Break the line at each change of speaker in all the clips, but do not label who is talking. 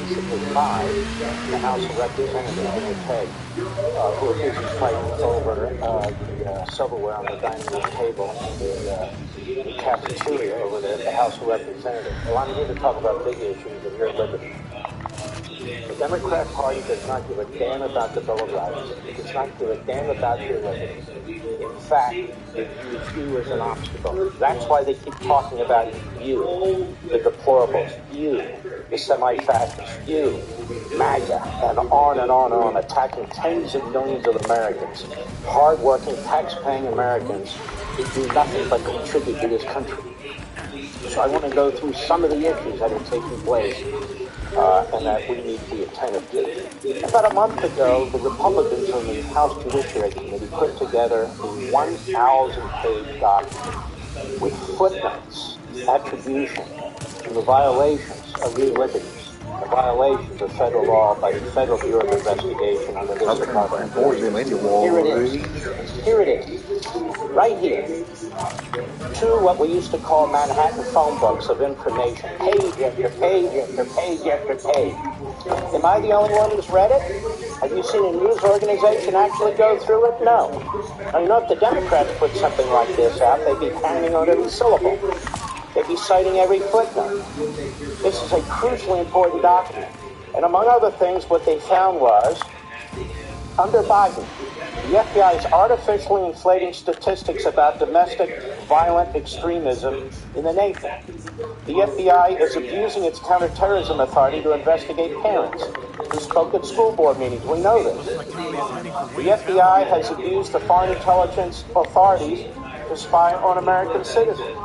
basically five, the House of Representatives in the Peg, who are busy fighting over the silverware on the dining room table in the cafeteria over there at the House of Representatives. Well, I'm here to talk about big issues of your liberty. The Democrat Party does not give a damn about the Bill of Rights. It does not give a damn about your liberties. In fact, they use you as an obstacle. That's why they keep talking about you, the deplorables, you, the semi-fascists, you, MAGA, and on and on and on, attacking tens of millions of Americans, hard-working, tax-paying Americans who do nothing but contribute to this country. So I want to go through some of the issues that are taking place and that we need to be attentive to. About a month ago, the Republicans on the House Judiciary Committee put together a 1,000-page document with footnotes, attribution, and the violations of your liberties, the violations of federal law by the Federal Bureau of Investigation under this department. Here it is. Here it is. Right here. Two what we used to call Manhattan phone books of information, page after page after page after page. Am I the only one who's read it? Have you seen a news organization actually go through it? No. Now, you know, if the Democrats put something like this out, they'd be pounding on every syllable. They'd be citing every footnote. This is a crucially important document. And among other things, what they found was, under Biden, the FBI is artificially inflating statistics about domestic violent extremism in the nation. The FBI is abusing its counterterrorism authority to investigate parents who spoke at school board meetings. We know this. The FBI has abused the foreign intelligence authorities to spy on American citizens,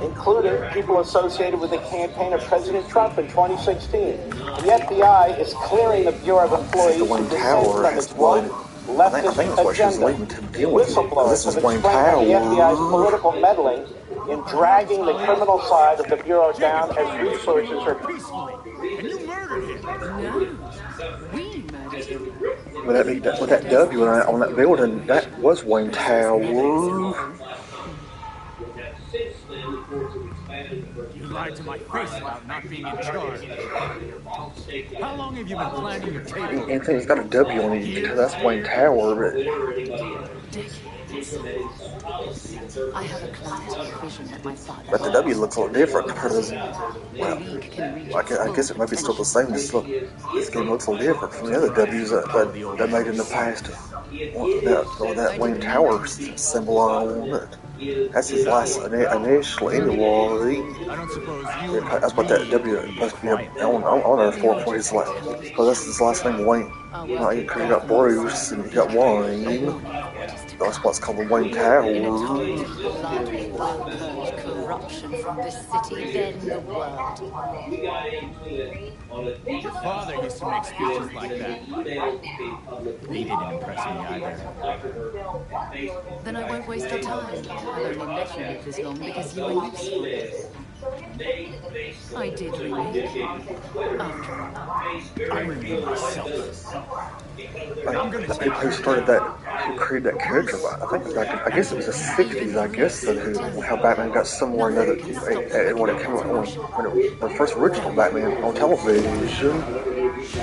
including people associated with the campaign of President Trump in 2016. The FBI is clearing the Bureau of Employees who dissent from its woke leftist agenda. Whistleblowers have explained how the FBI's political meddling in dragging the criminal side of the Bureau down as resources are...
And you murdered him!
No, we murdered him.
With that W on that building, that was Wayne Tower.
You lied to my face about not being in charge. How long have you been planning your table?
Anything's got a W on it, you can tell that's Wayne Tower,
I have a clarity of vision that my father.
but the W looks a little different because, well, I guess it might be still the same. This game looks a little different from the other W's that made in the past. That Wayne Tower symbol on it. That's his last initial anyway. That's what that W is supposed to be on there for his last. Because that's his last name, Wayne. You got Bruce and you got Wayne. That's what's called the Wayne Tower.
Corruption from this city, then the world.
Your father used to make speeches like that. He didn't impress me either.
Then I won't waste your time. I'll only let you live this long because you are useful. I did remake you. After all.
I remember myself.
The people who started that, who created that character, I guess it was the 60s, I guess, how Batman got somewhere or another, and when it came out, when the first original Batman on television,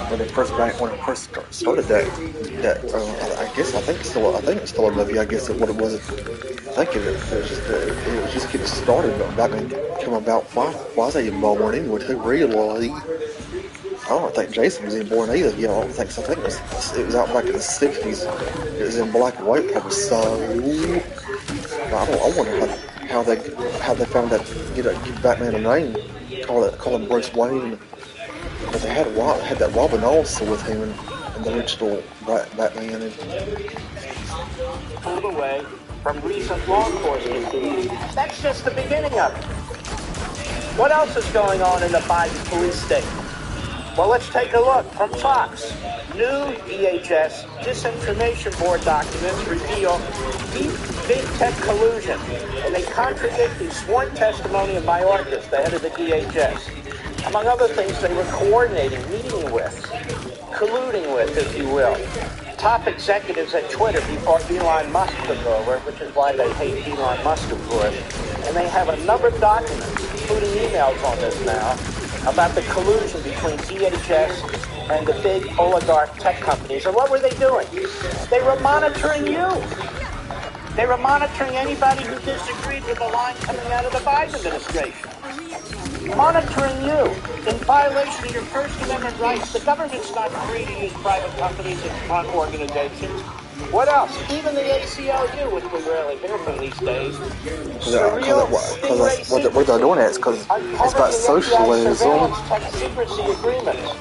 when it first started that, I think it's still a movie, I guess what it was. I think it was just getting started, Batman came about, why is he even born anyway, too, really? I don't think Jason was even born either. I don't think so. I think it was out back in the 60s. It was in black and white probably. So I wonder how they found that give Batman a name, call him Bruce Wayne. But they had that Robin also with him in the original Batman.
Pulled away from recent law enforcement duties. That's just the beginning of it. What else is going on in the Biden police state? Well, let's take a look from Fox. New DHS Disinformation Board documents reveal deep big tech collusion, and they contradict the sworn testimony of Mayorkas, the head of the DHS. Among other things, they were coordinating, meeting with, colluding with, if you will, top executives at Twitter before Elon Musk took over, which is why they hate Elon Musk, of course. And they have a number of documents, including emails on this now, about the collusion between DHS and the big oligarch tech companies. And what were they doing? They were monitoring you. They were monitoring anybody who disagreed with the line coming out of the Biden administration. Monitoring you in violation of your First Amendment rights. The government's not free to use private companies and run organizations. What else? Even the ACLU, which we rarely hear from these days.
Because what they're doing is because it's about socialism.
Surveillance tech secrecy agreements.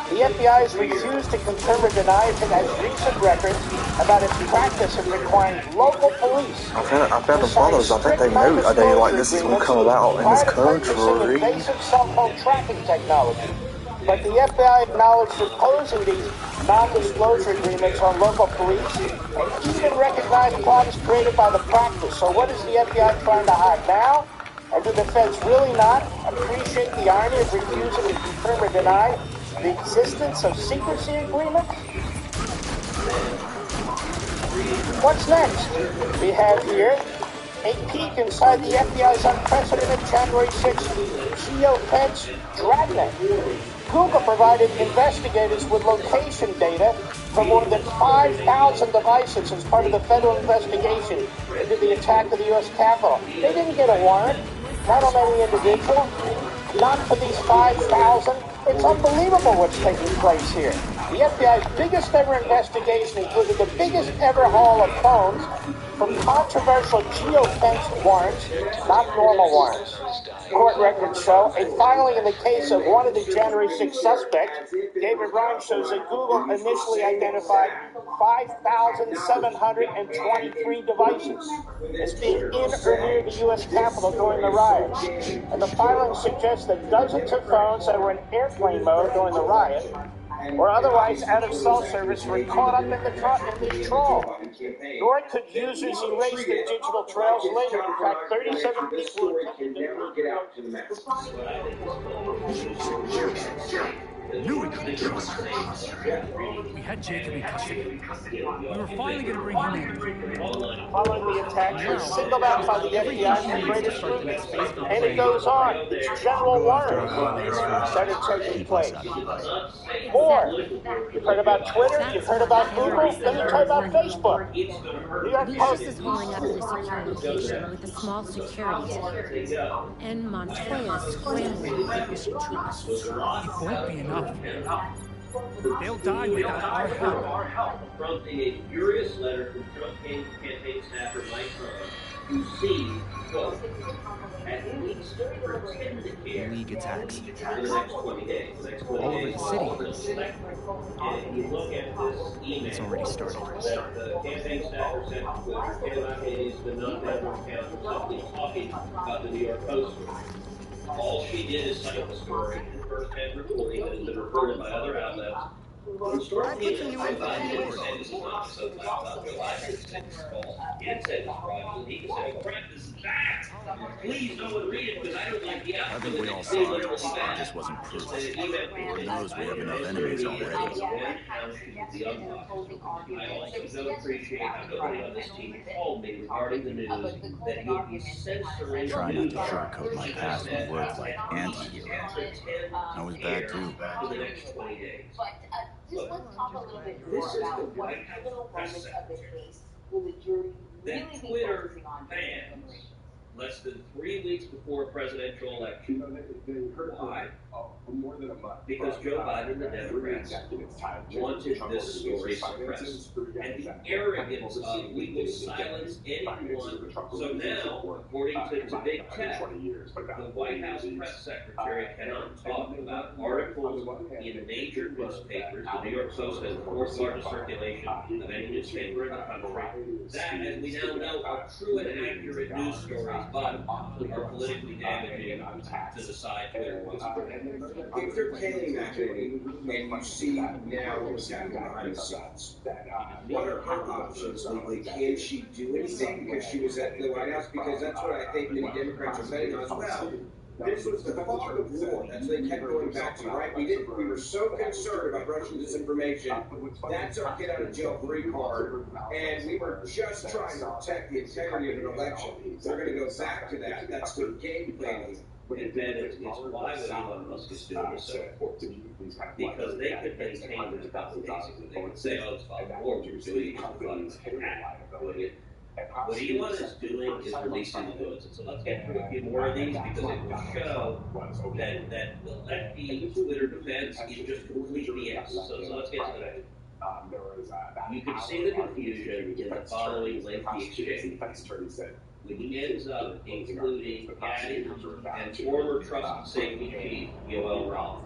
The FBI has refused to confirm or deny if it has recent records about its practice of requiring local police.
I found the brothers. I think they know this is going to come about in this country.
Basic cell phone tracking technology. But the FBI acknowledged opposing these non-disclosure agreements on local police and even recognized problems created by the practice. So what is the FBI trying to hide now? And do the feds really not appreciate the irony of refusing to confirm or deny the existence of secrecy agreements? What's next? We have here a peek inside the FBI's unprecedented January 6th geofence dragnet. Google provided investigators with location data for more than 5,000 devices as part of the federal investigation into the attack of the U.S. Capitol. They didn't get a warrant, not on any individual, not for these 5,000. It's unbelievable what's taking place here. The FBI's biggest ever investigation included the biggest ever haul of phones from controversial geofence warrants, not normal warrants. Court records show a filing in the case of one of the January 6 suspects, David Ryan, shows that Google initially identified 5,723 devices as being in or near the U.S. Capitol during the riots. And the filing suggests that dozens of phones that were in airplane mode during the riot or otherwise out of cell service were caught up in this trawl. Nor could users erase their digital trails later. In fact, 37 people
Never get out to the masses. Knew we couldn't trust her. We had Jacob in custody. We were finally going to bring him in.
Following the attack, she was singled out by the FBI for greater scrutiny. And it goes on. These general warrants started taking place. More. You've heard about Twitter. You've heard about Google. Then you heard about Facebook. New York Post
Lucius is holding up at a secure location with a small security team. And Montoya is scrambling with mission trust.
It won't be enough. They'll die without our help.
Prompting a furious letter from Trump campaign staffer Mike Trump, who seemed, quote, at least pretend to care.
League attacks.
In the next 20 days.
All over the city.
And you look at this email.
It's already started.
That the campaign staffer sent to Twitter. Cannot is the non-federal account for something talking about the New York Post story. All she did is cite the story in first-hand reporting that has been reported by other outlets. The story didn't say this is not so about Joe Biden. It said it's false. It said it's fraudulent. He could say, oh, crap, this is bad. Please, no one read it because I don't like the outcome.
I think we all saw it. It just wasn't proof. Lord knows we have enough enemies already.
I also don't appreciate how nobody on this team called me regarding the news that you'll be censoring.
Try not to sugarcoat my past with words like anti-hero. I was bad too.
For the next 20 days.
Just let's talk a little bit
This
more
is
about
the
what
White House
pivotal
press
moments of the
secretary.
case will the jury really
That
be
Twitter
focusing on during the
bans
deliberation.
less than 3 weeks before a presidential election. Why?
More than a month.
Because Joe Biden and the Democrats wanted this story suppressed. And the arrogance of we will silence anyone. So now, according to Big Tech, the White House press secretary cannot talk about articles in major newspapers. The New York Post has the 4th largest circulation of any newspaper in the country. That, as we now know, are true and accurate news stories, but are politically damaging to the side Twitter wants to bring.
If they're paying that money, and you see now what's happening behind the scenes, what are her options legally? Can she do anything because she was at the White House? Because that's what I think many Democrats are betting on as well. This was the fog of war. That's what they kept going back to, right? We were so concerned about Russian disinformation. That's our get out of jail free card. And we were just trying to protect the integrity of an election. They're going to go back to that. That's good game planning.
And then it's why what Elon Musk is doing is so important. Because they could maintain this power, basically. They could say, oh, it's fine, or we're doing it for fun, doing it. What Elon is doing is releasing the goods. And so let's get through a few more of these because it will show that the lefty Twitter defense is just complete BS. So let's get to the next. You can see the confusion in the following lengthy exchange, which ends up including adding and former trusted safety chief Yoel Roth.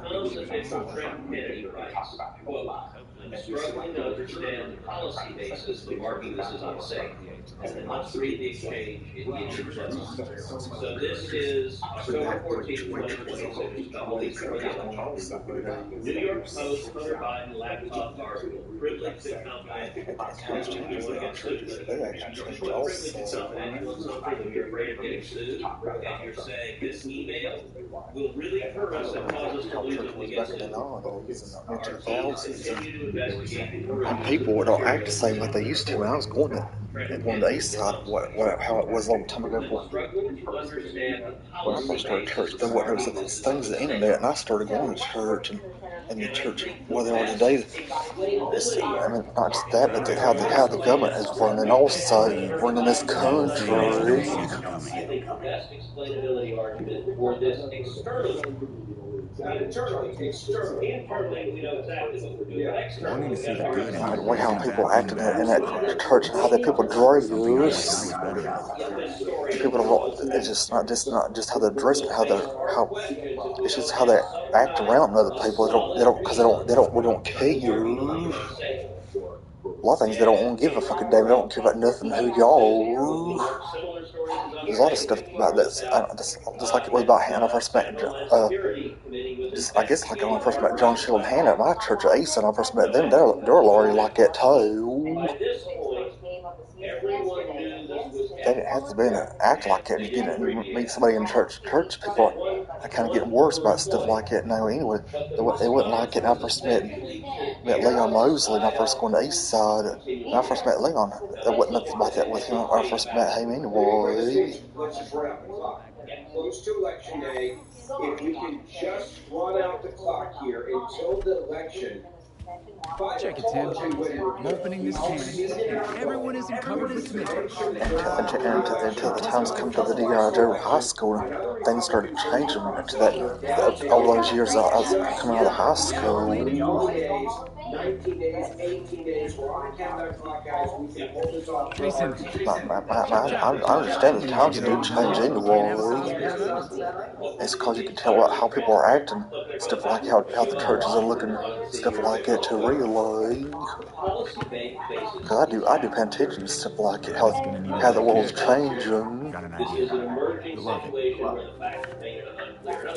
Tom's official Trent Kennedy writes, quote, I'm struggling to understand the policy basis for marking this as unsafe. And then let's read the exchange in Gideon Plus. So this is October 14, 2020, so just a couple weeks before the election. New York Post, Hunter Biden laptop article, privileged and confidential. You want to get sued? You put privileged and confidential on something when you're afraid of getting sued, and you're saying this email will really hurt us and cause us to lose if we get sued. Continue to investigate.
And people don't act the same like they used to when I was going to the east side, how it was a long time ago when I first started church. There wasn't such things as the internet, and I started going to church, and the church where they are today. I mean, not just that, but how the government is running also, running this country.
I think the best explainability argument for this externally. Not internally, externally. Internally, we know exactly what we're doing. But externally, we got to argue.
The way how people acted in that church and how the people dress. People don't. It's just not just how they dress, but how it's just how they act around other people. We don't care. A lot of things they don't want to give a fucking damn. They don't care about nothing who y'all. There's a lot of stuff about this. Just like it was about Hannah first met. I guess like when I first met John Shield and Hannah at my church at East, and I first met them, they're already like that too. They didn't have to be act like that. You didn't meet somebody in church. Church people are kind of getting worse about stuff like that now. Anyway, they wouldn't like it. And I first met Leon Mosley when I first going to East Side. When I first met Leon, there wasn't nothing about that with him when I first met him anyway.
Close to election day, if you can just run out the clock here until the election.
Check it, Tim. I'm opening this can, and everyone isn't covered with tomatoes.
Until the times come to the DRJ high school, things started changing into that. All those years I was coming out of high school.
19 days, 18 days, we're on the countdown clock, guys. We can hold this off.
Jason,
I understand the times do change anyway. It's because you can tell how people are acting, stuff like how the churches are looking, stuff like that to relay. Because I do pay attention to stuff like it, how the world's changing.
got an idea. You'll love it.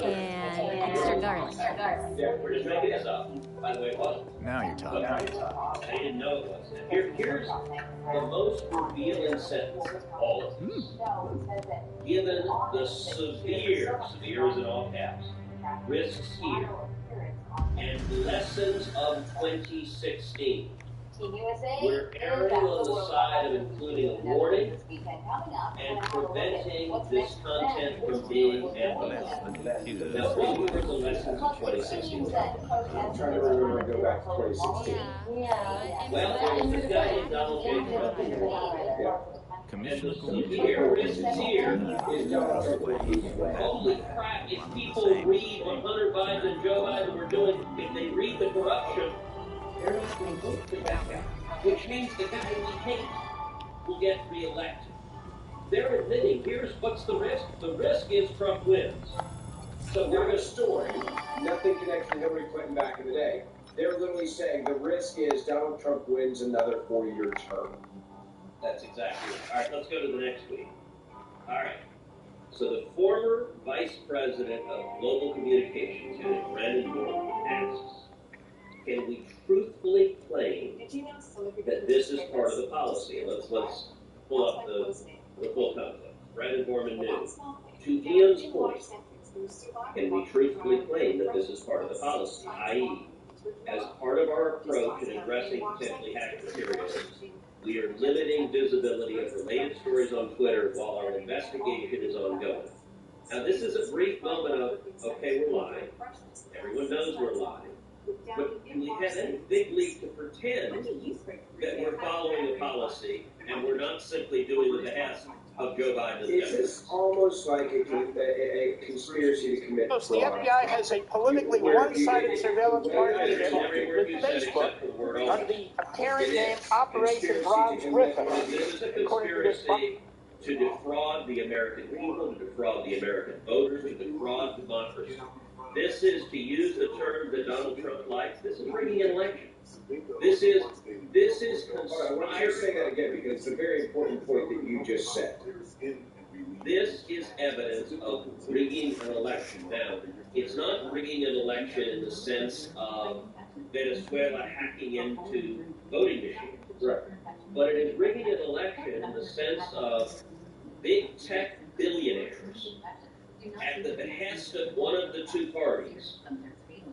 And extra garlic.
We're just making this up. By the way, what?
Now you're talking.
I didn't know it was. Here's the most revealing sentence of all of this. Given the severe is in all caps, risks here, and lessons of 2016. We're erring on the side of including a warning and preventing this content from being amplified. Now, what were the lessons of 2016?
I'm trying to remember and go back to 2016.
Well, there was this guy named Donald J. Trump in the world.
Yeah.
Commissioner
Risks here is Donald Trump. Holy crap, if people read what Hunter Biden and Joe Biden were doing, if they read the corruption, they're not going to vote for that guy, which means the guy we hate will get reelected. They're admitting, here's what's the risk. The risk is Trump wins. So
Not a story. Nothing connected to Hillary Clinton back in the day. They're literally saying the risk is Donald Trump wins another 4-year term.
That's exactly right. All right, let's go to the next tweet. All right. So the former vice president of global communications, Brandon Moore, asks, can we truthfully claim that this is part of the policy? Let's pull up the full context. Brandon Borman knew. To Ian's point, can we truthfully claim that this is part of the policy, i.e., as part of our approach in addressing potentially hacked materials, we are limiting visibility of related stories on Twitter while our investigation is ongoing. Now, this is a brief moment of, okay, we're lying. Everyone knows we're lying. But do we have any big leap to pretend that we're following a policy and we're not simply doing the behest of Joe Biden?
Is this almost like a conspiracy to commit fraud?
The FBI has a politically one-sided surveillance partnership with Facebook under the apparent name Operation Bronze Griffin.
This is a conspiracy to defraud the American people, to defraud the American voters, to defraud democracy. This is, to use the term that Donald Trump likes, this is rigging an election. This is
Hold on, why don't you say that again? Because it's a very important point that you just said.
This is evidence of rigging an election. Now, it's not rigging an election in the sense of Venezuela hacking into voting machines.
Right.
But it is rigging an election in the sense of big tech billionaires at the behest of one of the two parties,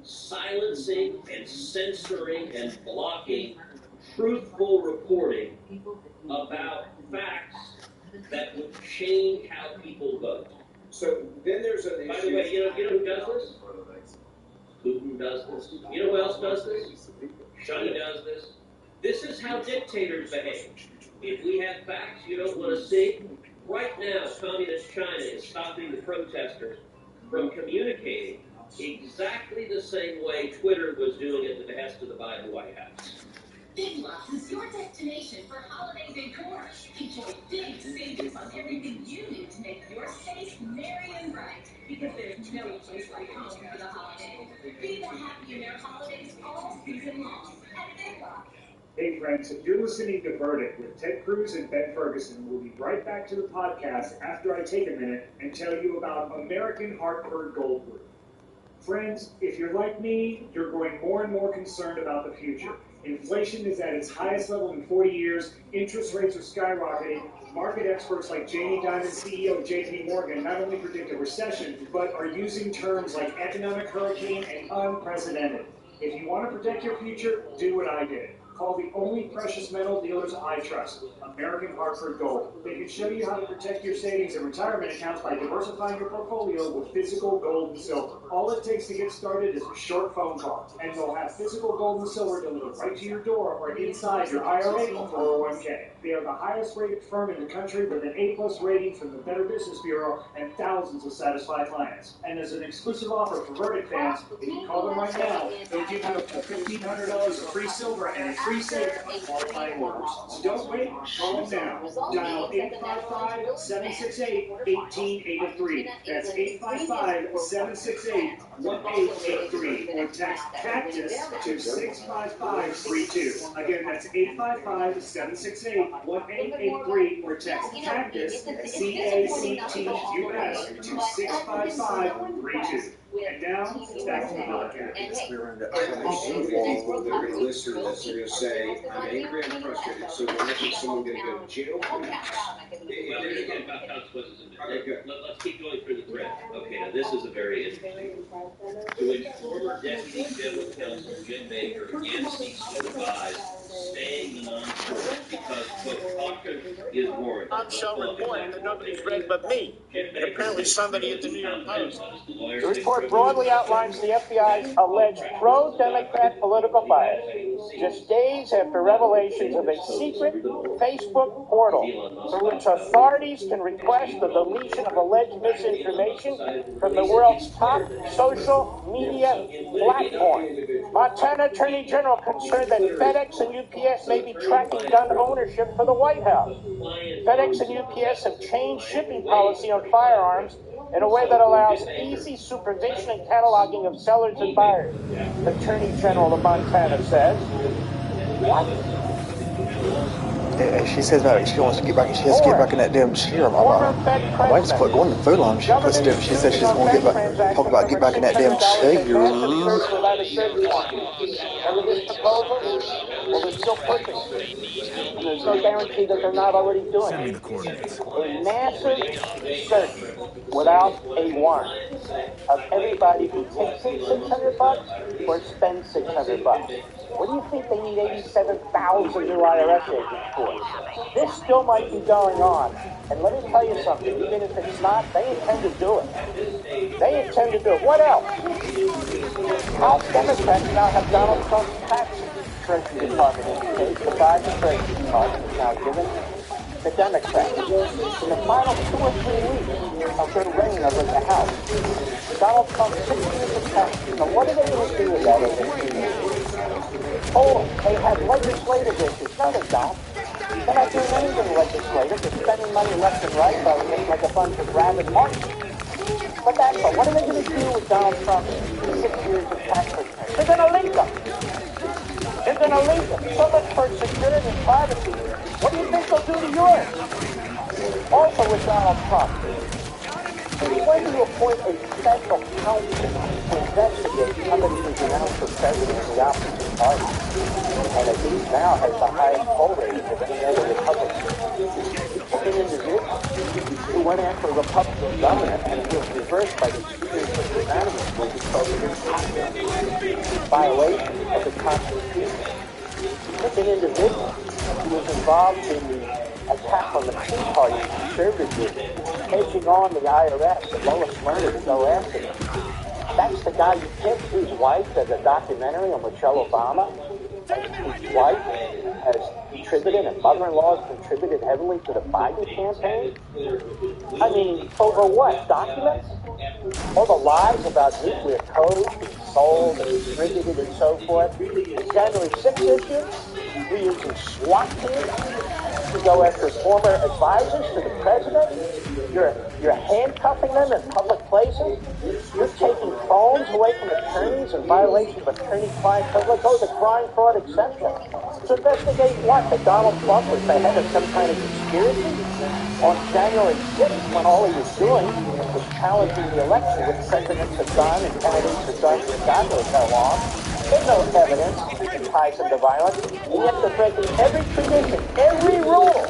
silencing and censoring and blocking truthful reporting about facts that would change how people vote.
So then there's an issue.
By the way, you know who does this? Putin does this. You know who else does this? China does this. This is how dictators behave. If we have facts you don't want to see, right now, Communist China is stopping the protesters from communicating exactly the same way Twitter was doing at the behest of the Biden White House.
Big Lots is your destination for holiday decor. Enjoy big savings on everything you need to make your space merry and bright. Because there's no place like home for the holidays. Be the happy in their holidays all season long at Big Lots.
Hey friends, you're listening to Verdict with Ted Cruz and Ben Ferguson. We'll be right back to the podcast after I take a minute and tell you about American Hartford Gold Group. Friends, if you're like me, you're growing more and more concerned about the future. Inflation is at its highest level in 40 years, interest rates are skyrocketing, market experts like Jamie Dimon, CEO of JP Morgan, not only predict a recession, but are using terms like economic hurricane and unprecedented. If you want to protect your future, do what I did. Call the only precious metal dealers I trust, American Hartford Gold. They can show you how to protect your savings and retirement accounts by diversifying your portfolio with physical gold and silver. All it takes to get started is a short phone call, and they'll have physical gold and silver delivered right to your door or inside your IRA or 401k. They are the highest rated firm in the country with an A+ rating from the Better Business Bureau and thousands of satisfied clients. And as an exclusive offer for Verdict fans, if you call them right now, they'll give you up to $1,500 of free silver and a free safe on qualifying orders. So don't wait, call them now. Dial 855-768-1883. That's 855-768-1883. Or text CACTUS to 65532. Again, that's 855-768-1883. Or text CACTUS, CACTUS to 65532. And now, back to the podcast.
Every listener that's going to say, I'm angry, I'm frustrated, so when is someone going to go to jail for that?
Well, there's again about consequences in there. Let's keep going through the thread. Okay, now this is a very interesting one. To which former Deputy General Counsel Jim Baker again seeks to advise staying the non-story because, quote, caution is warranted.
I'm so reporting that nobody's read but me, and apparently somebody at the New York Post. The report broadly outlines the FBI's alleged pro-Democrat political bias, just days after revelations of a secret Facebook portal through which authorities can request the deletion of alleged misinformation from the world's top social media platform. Montana Attorney General concerned that FedEx and UPS may be tracking gun ownership for the White House. FedEx and UPS have changed shipping policy on firearms in a way that allows easy supervision and cataloging of sellers and buyers. Attorney General of Montana says, what?
Yeah, she says that she wants to get back. She has to get back in that damn chair. My wife's quit going to the food line. She said she's going to get back. Talk about get back in that damn chair.
Remember this proposal? Well, they're still pushing it. And there's no guarantee that they're not already doing
Send me
it.
the coordinates.
A massive search without a warrant. of everybody who takes in $600 or spends $600. What do you think they need 87,000 new IRS agents for? This still might be going on. And let me tell you something, even if it's not, they intend to do it. They intend to do it. What else? House Democrats now have Donald Trump's tax Treasury Department indicates the Biden Treasury Department is now given the Democrats. In the final 2 or 3 weeks of their reign over the House, Donald Trump 6 years of taxes. Now, what are they going to do with that over 3 years? Oh, they have legislative issues. No, they don't. They're not doing anything legislative. They're spending money left and right like a bunch of rabid monkeys. But that's all. What are they going to do with Donald Trump's 6 years of tax returns? They're going to leak them. They're going to leak them. So much for security and privacy. What do you think they'll do to yours? Also with Donald Trump, he's going to appoint a special counsel to investigate somebody who's announced for president of the opposite party. And at least now has the highest poll rating of any other Republican. An individual who went after a Republican governor and was reversed by the Speaker of the Unanimous Court because of his violation of the Constitution. This an individual who was involved in the attack on the Tea Party conservative group, edging on the IRS and Lois Lerner to go after them. That's the guy you picked, whose wife has a documentary on Michelle Obama. His wife has contributed, and mother-in-law has contributed heavily to the Biden campaign. I mean, over what? Documents? All the lies about nuclear codes being sold and distributed and so forth. The January 6th issue, we're using SWAT teams to go after former advisors to the president. You're handcuffing them in public places. You're taking phones away from attorneys in violation of attorney-client privilege. Oh, the crime, fraud exception. To investigate what? That Donald Trump was the head of some kind of conspiracy? On January 6th, when all he was doing was challenging the election, which presidents have done and candidates have done for God knows how long. There's no evidence that ties him to violence. And yet they're breaking every tradition, every rule.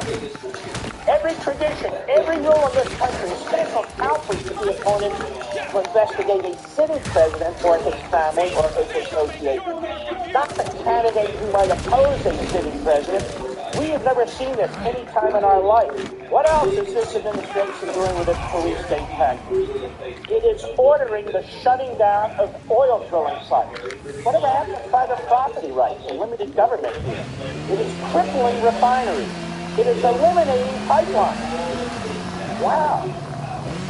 Every tradition, every rule in this country, special counsel to be appointed to investigate a sitting president or his family or his association. Not the candidate who might oppose a sitting president. We have never seen this any time in our life. What else is this administration doing with its police state taxes? It is ordering the shutting down of oil drilling sites. Whatever happened to private property rights and limited government here? It is crippling refineries. It is eliminating pipelines. Wow.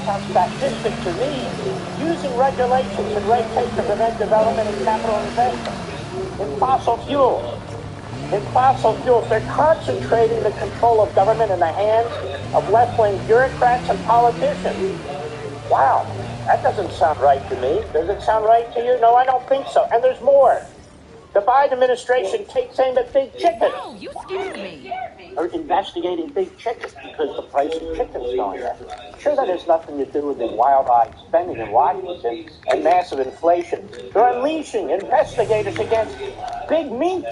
Sounds fascistic to me. Using regulations and red tape to prevent development and capital investment. In fossil fuels. In fossil fuels, they're concentrating the control of government in the hands of left-wing bureaucrats and politicians. Wow. That doesn't sound right to me. Does it sound right to you? No, I don't think so. And there's more. The Biden administration takes aim at big chickens.
No, you scared me.
Or investigating big chickens because the price of chicken's going up. Sure, that has nothing to do with the wild-eyed spending in Washington and massive inflation. They're unleashing investigators against big meat.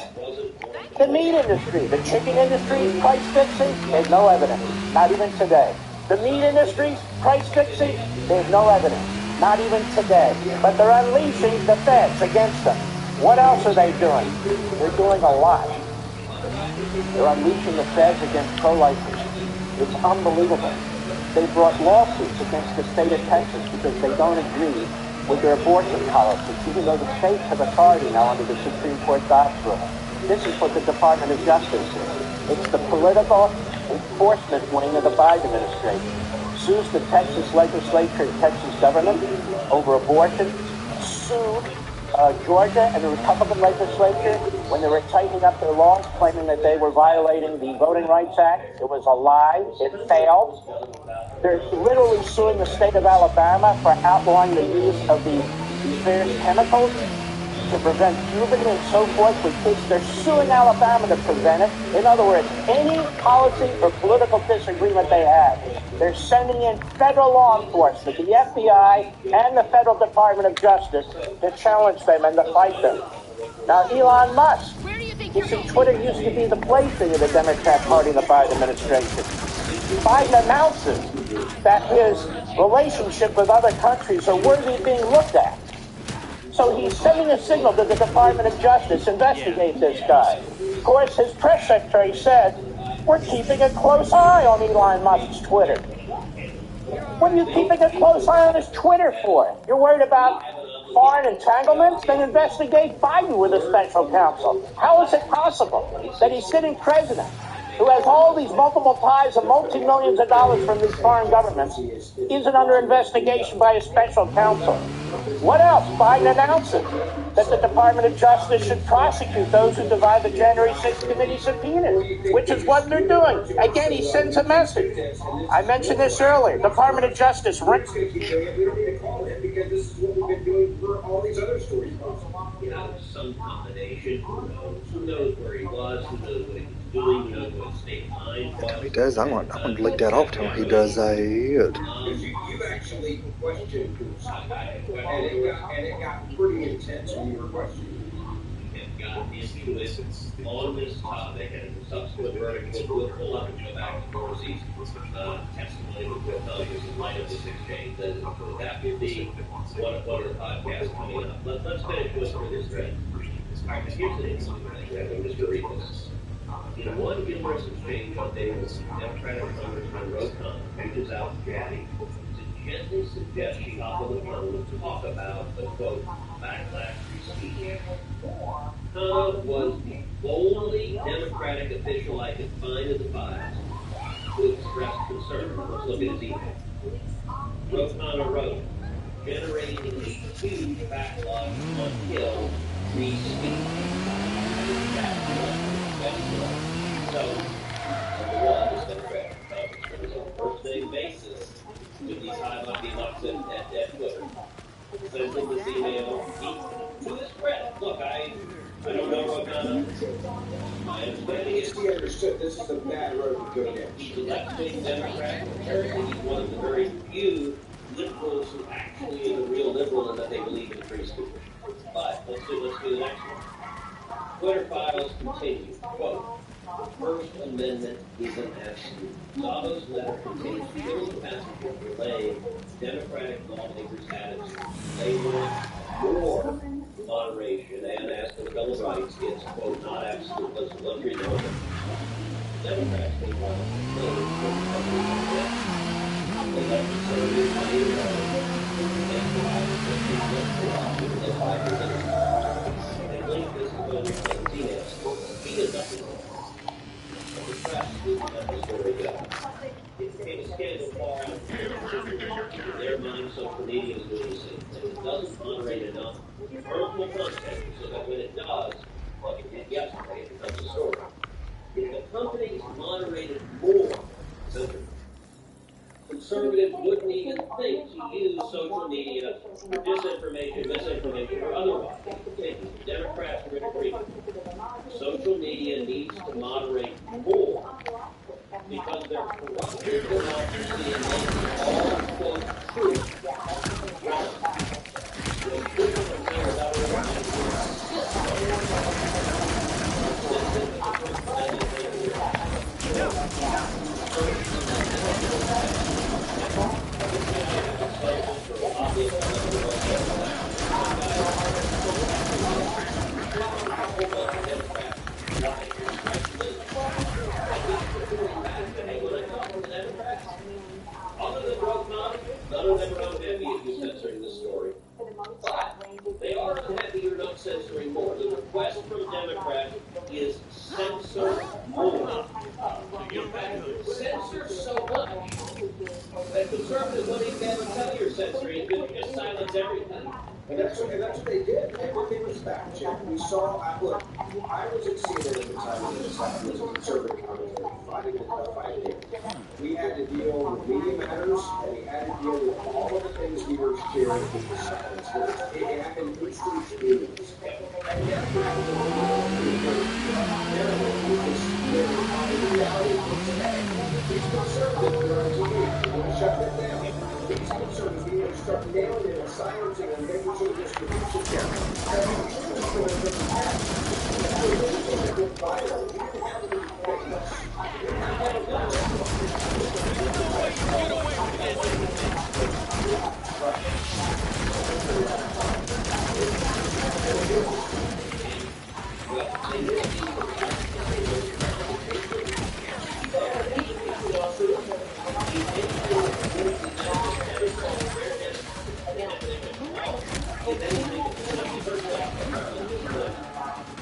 The meat industry, the chicken industry, price fixing, they have no evidence. Not even today. The meat industry, price fixing, they have no evidence. Not even today. But they're unleashing the feds against them. What else are they doing? They're doing a lot. They're unleashing the feds against pro-lifers. It's unbelievable. They brought lawsuits against the state of Texas because they don't agree with their abortion policies, even though the states have authority now under the Supreme Court Dobbs rule. This is what the Department of Justice is. It's the political enforcement wing of the Biden administration. Sues the Texas legislature and Texas government over abortion. Sued Georgia and the Republican legislature when they were tightening up their laws, claiming that they were violating the Voting Rights Act. It was a lie. It failed. They're literally suing the state of Alabama for outlawing the use of these various chemicals to prevent puberty and so forth with kids. They're suing Alabama to prevent it. In other words, any policy or political disagreement they have, they're sending in federal law enforcement, the FBI and the Federal Department of Justice, to challenge them and to fight them. Now, Elon Musk, you see, Twitter used to be the plaything of the Democrat Party and the Biden administration. Biden announces that his relationship with other countries are worthy of being looked at. So he's sending a signal to the Department of Justice, investigate this guy. Of course, his press secretary said, we're keeping a close eye on Elon Musk's Twitter. What are you keeping a close eye on his Twitter for? You're worried about foreign entanglements? Then investigate Biden with a special counsel. How is it possible that he's sitting president, who has all these multiple ties of multi-millions of dollars from these foreign governments, isn't under investigation by a special counsel? What else? Biden announces that the Department of Justice should prosecute those who divide the January 6th committee subpoenas, which is what they're doing. Again, he sends a message. I mentioned this earlier. Department of Justice.
We don't need to call him because this is what we've been doing for all these other stories.
You know, some combination. Who knows where he was? Who knows what he was doing? Who knows what his state of mind was?
If he does, I'm going to delete that off till he does that.
You actually questioned Goose, and it got pretty intense when you were questioning.
And got into it on this topic, and the subsequent verdict will pull up and go back to Dorsey's testimony, which will tell you in light of this exchange. That will be one of the podcasts coming up. Let's finish with this thread. Here's the interesting thing. I'm just going to read this. In one humorous exchange on Davis, Democratic Congressman Rokan reaches out to Jackie to gently suggest she hop on the phone to talk about the, quote, backlash free speech. Khanna was the only Democratic official I could find in the files who expressed concern. Let's look at his email. Khanna wrote, generating a huge backlog on Hill free speech. So, number one, this Democratic Congressman is on a first-name basis with these high-up at Twitter. Sends him this email. To his credit, look, I don't know Rokan. My understanding is
He understood this is a bad road to go down.
he's a left-wing Democrat. Apparently, he's one of the very few liberals who actually is a real liberal and that they believe in free speech. But let's do the next one. Twitter files continue. Quote, the First Amendment is an absolute. Sabo's letter contains full passages relaying Democratic lawmakers' attitude. They want more moderation and as for the Bill of Rights, it's, quote, not absolute. Let's read the whole thing. Democrats, meanwhile, complain from the conservative money they link this to Hillary Clinton's emails. He did nothing wrong. But the press didn't let the story go. It became a scandal far out. In their mind, social media is lunacy, and it doesn't moderate enough harmful content so that when it does, like it did yesterday, it becomes a story. If the companies moderated more, conservatives wouldn't even think to use social media for disinformation, misinformation, or otherwise. Democrats are in agreement. Social media needs to moderate more because they're corrupting democracy and making all, quote, truth wrong. When people complain about other than Rokan, none of them are unhappy if you're censoring this story. But they are unhappy you're not censoring more. The request from Democrats is censor more. Censor so much that conservatives don't even have to tell you're censoring because you just silence everything.
And that's what they did. Everything was fact checked. We saw, look, I was at CNN at the time when this happened as a conservative commentator, fighting it about 5 days. We had to deal with media matters, and we had to deal with all of the things we were sharing with the silence. It happened in each news. And Democrats are these conservatives are on TV. They want to shut them down. These conservatives need to start nailing it and silencing and making sure this production down.
Get away with this!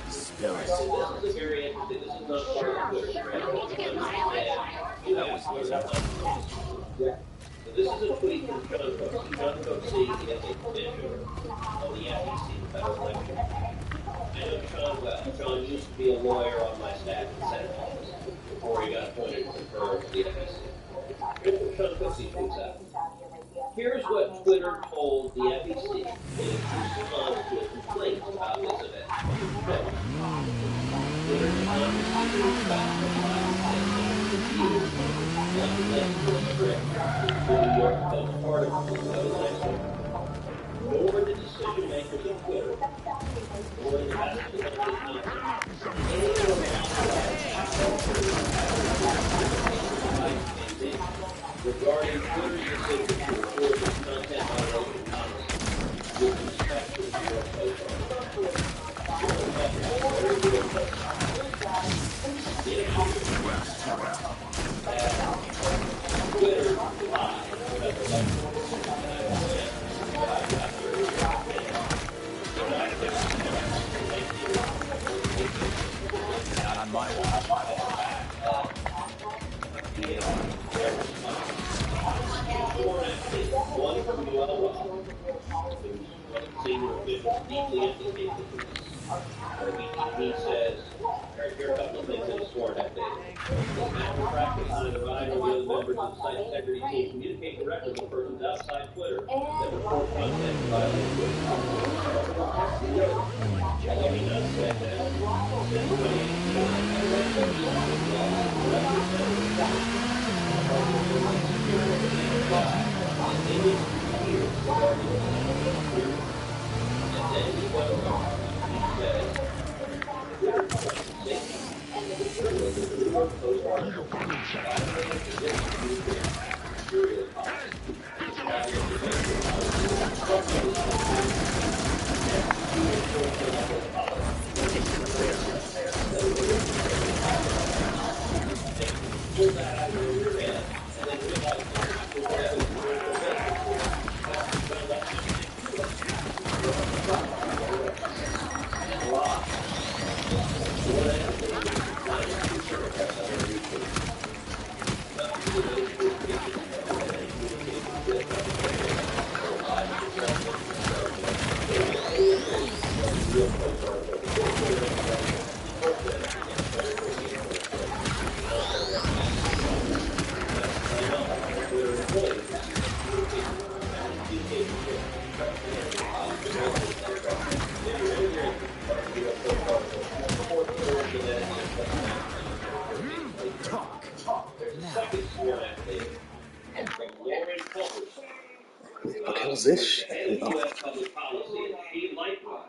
Spill it.
This is very interesting. This is not part of the Twitter thread.
That was easy.
So this is a tweet from John Coaksey. John Coaksey is a commissioner of the FEC, the Federal Election Commission. I know John well. John used to be a lawyer on my staff in the Senate office before he got appointed to confirm to the FEC. Here's what John Coaksey tweets out. Here's what Twitter told the FEC in response to a complaint about this event. Quote, Twitter did not receive a request from Biden to review one legislative script to the New York Post article. That was next one. Nor the decision makers at Twitter, nor the investors of the company, anyone regarding Twitter's decision to enforce its content moderation policy with respect to the New York Post article. Twitter lied about the election.
Not on my watch.
One from Noel Roth, who's one of the senior officials deeply implicated in this. He says, here are a couple of things in his sworn affidavit. As a matter of practice, neither I nor the other members of the site integrity team communicate directly with persons outside Twitter that report content violating Twitter policy. Although he does say that, since
'Cause this shit.
head of U.S. public policy, and she likewise,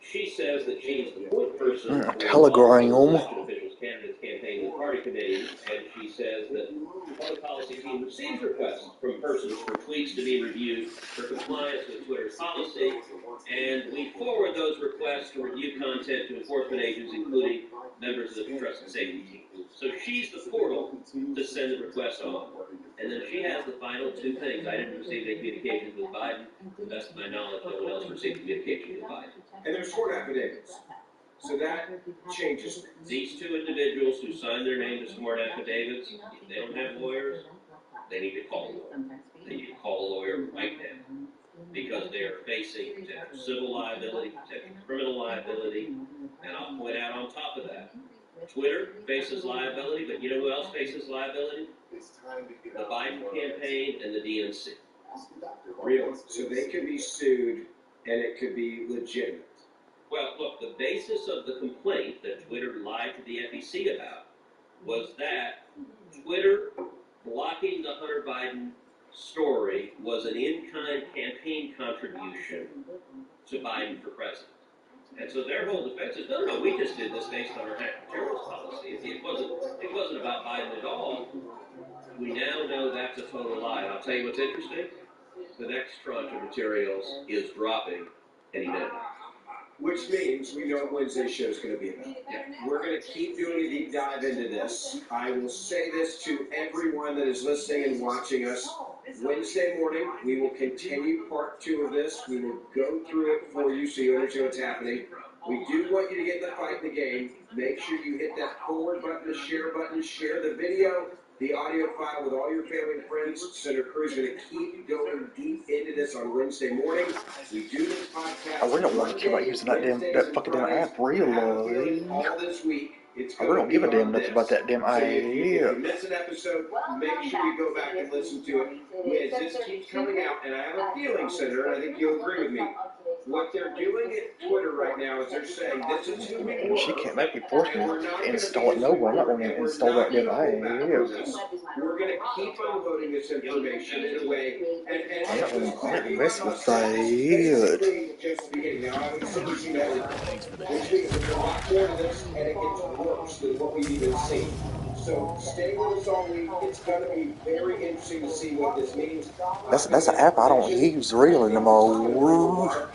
she says that she is the point person for
Telegram.
election officials, candidates, campaign, and party committees, and she says that the public policy team receives requests from persons for tweets to be reviewed for compliance with Twitter's policy, and we forward those requests to review content to enforcement agents, including members of the trust and safety team. So she's the portal to send the request on. And then she has the final two things. I didn't receive any communications with Biden. To the best of my knowledge, no one else received communications with Biden.
And there's sworn affidavits. So that changes things.
These two individuals who signed their name to sworn affidavits, if they don't have lawyers, they need to call a lawyer. They need to call a lawyer right now. Because they are facing potential civil liability, potential criminal liability, and I'll point out on top of that, Twitter faces liability, but you know who else faces liability? The Biden campaign and the DNC.
Really? So they could be sued, and it could be legitimate.
Well, look, the basis of the complaint that Twitter lied to the FEC about was that Twitter blocking the Hunter Biden story was an in-kind campaign contribution to Biden for president. And so their whole defense is, no, we just did this based on our hack materials policy. It wasn't about Biden at all. We now know that's a total lie. And I'll tell you what's interesting. The next tranche of materials is dropping any minute.
Which means we know what Wednesday's show is going to be about. We're going to keep doing a deep dive into this. I will say this to everyone that is listening and watching us. Wednesday morning, we will continue part 2 of this. We will go through it for you so you understand what's happening. We do want you to get the fight in the game. Make sure you hit that forward button, the share button, share the video, the audio file with all your family and friends. Senator Cruz is going to keep going deep into this on Wednesday morning. We do this podcast.
I really don't want to care about using that fucking damn app, really.
All this week.
I really don't give a damn nothing about that damn app.
If you miss an episode, make sure you go back and listen to it. As this keeps coming out, and I have a feeling, Senator, and I think you'll agree with me. What they're doing at Twitter right now is they're saying this is who we
And
want.
she can't make me force me to install it. No, I'm not going to install that damn app.
We're going to keep unloading this information in a way.
I'm not going to mess with that.
Just the beginning. Now, I would say that which means there's a lot more to this, and it gets worse than what we've even seen. So stay with us all week. It's going to be very interesting to see what this means.
That's an app I don't use really no more.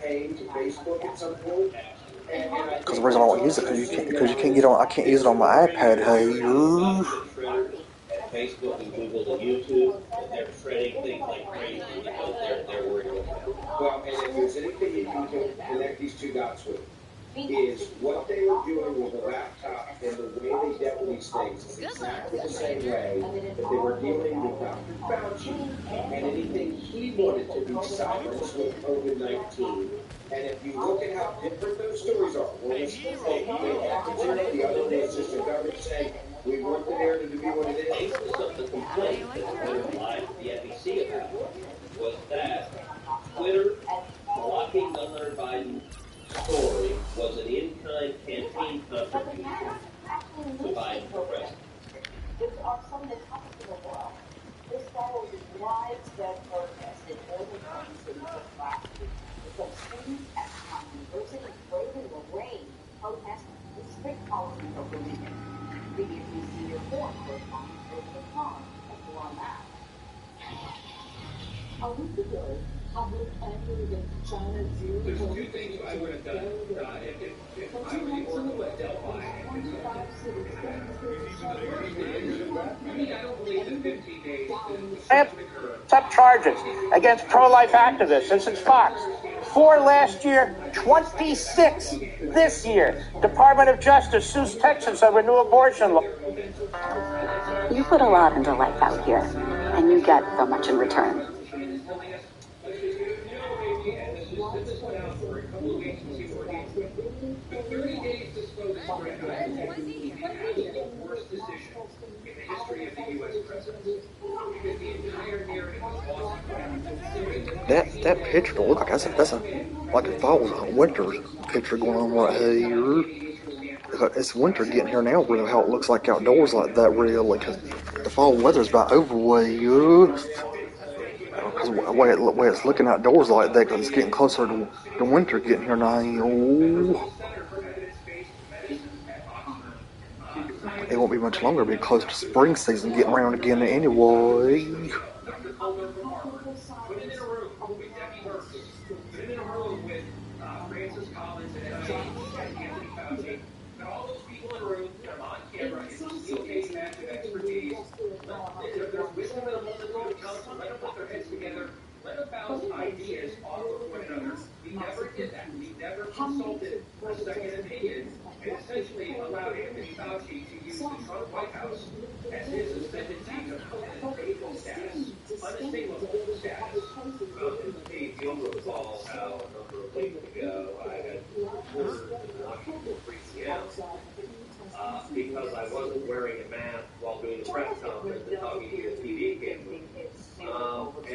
Because the reason I don't use it because you can't get on. I can't use it on my iPad. Hey,
Facebook and Google and YouTube, and they're shredding things like crazy because they're worried about it.
Well, and if there's anything that you can connect these two dots with, is what they were doing with the laptop and the way they dealt with these things is exactly the same way that they were dealing with Dr. Fauci and anything he wanted to be silenced with COVID-19. And if you look at how different those stories are, one is the other one is just the government saying, we want the narrative to be what it is.
The complaint that lied to the FEC about was that Twitter blocking the Hunter Biden story was an in-kind campaign contribution to Biden for president.
There are some of the countries in the world. This follows a widespread protest in more than 20 cities last week. Because students at Town University braving the rain protest the strict policies of the region. Previously senior foreign correspondent Elizabeth Kahn has more on that. A week ago, public angry that China drew.
There's 2 things I would have done if I was the Oracle at Delphi. I don't believe that 15 days
up charges against pro-life activists, and since Fox. 4 last year, 26 this year. Department of Justice sues Texans over new abortion law.
You put a lot into life out here, and you get so much in return.
That picture don't look like that's a like a fall winter picture going on right here. It's winter getting here now. Really, how it looks like outdoors like that. Really, because the fall weather's about over way. Because the way it's looking outdoors like that, because it's getting closer to the winter getting here now. It won't be much longer. It'll be close to spring season getting around again anyway.
Let them bounce ideas off of one another. He never did that. He never consulted a second opinion and essentially allowed Anthony Fauci to use the Trump White House as his ascendancy to unstable status. Unassailable status.
You'll recall how a number of weeks ago I had reported in Washington freaking out because I wasn't wearing a mask while doing the press conference and talking to the TV camera.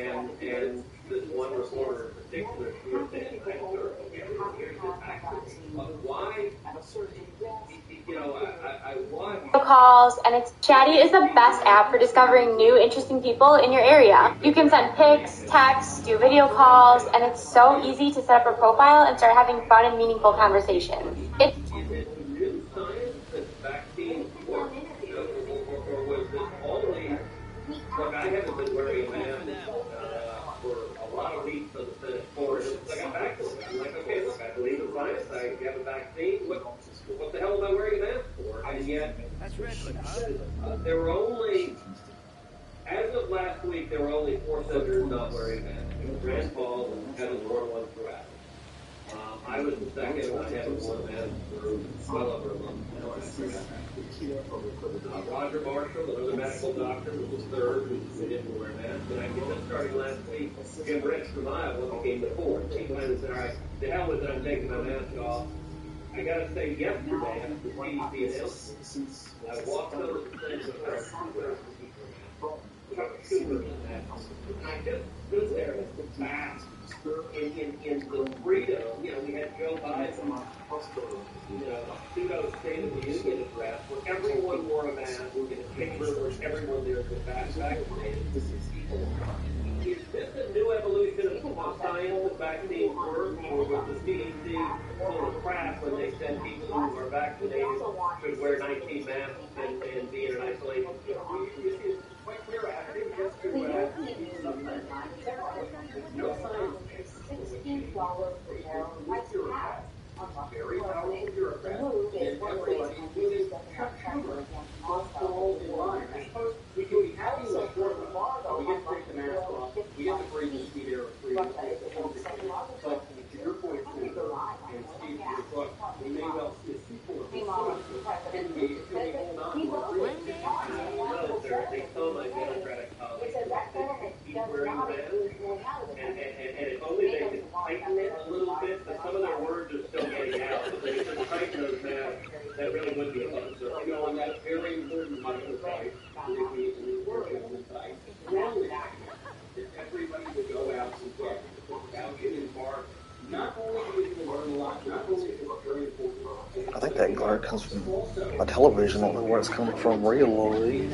And this one reporter in particular, she was saying, here's the tactics of why, I want...
Calls, and it's Chatty is the best app for discovering new, interesting people in your area. You can send pics, texts, do video calls, and it's so easy to set up a profile and start having fun and meaningful conversations. It's
new science that vaccines work, or was this only... Look, I haven't been wearing a mask for a lot of weeks on the Senate floor. It's like I'm back to it. I'm like, okay, look, I believe in science. say, you have a vaccine? What the hell am I wearing a mask for? And yet,
That's Redwood, huh?
there were only, as of last week, there were only 4 senators not wearing masks. It was Rand Paul, and hasn't worn one throughout. I was the second, and I haven't worn a mask for well over a month now. Roger Marshall, another medical doctor, was the third who didn't wear a mask. And I guess starting last week, Jim Rich from Iowa became the fourth. He went and said, all right, the hell with it, I'm taking my mask off. I gotta say, yesterday, after the CDC announced, I walked over to the thing with our Chuck Schumer in that. And I just stood there and fast. In the freedom, you know, we had Joe Biden, pseudo State of the Union address where everyone wore a mask in a chamber where everyone there was vaccinated. Is this a new evolution of science that vaccines work, or was the CDC full of crap when they said people who are vaccinated should wear 19 masks and be in an isolation? Quite clear, I think just to no science. $16 per barrel price cap on very powerful bureaucrats, and everybody, including Chuck Schumer, must fall in line. I suppose we can be happy with the short run. We get to take the mask off. We get to breathe the sweet air of freedom. But to your point, and Steve, your book, we may well see a sequel of this sort and we hold on to our freedom. There are some my Democratic colleagues keep wearing the mask, and if only they could tighten it a little bit, but some of their words are still getting out. If they could just tighten those masks, that really would be a fun. So, you know, on that very important medical side, we work on the side, strongly recommend that everybody would go out and get without getting embarked. Not only do we learn a lot, not only is it very important.
I think that glare comes from my television. I don't know where it's coming from really.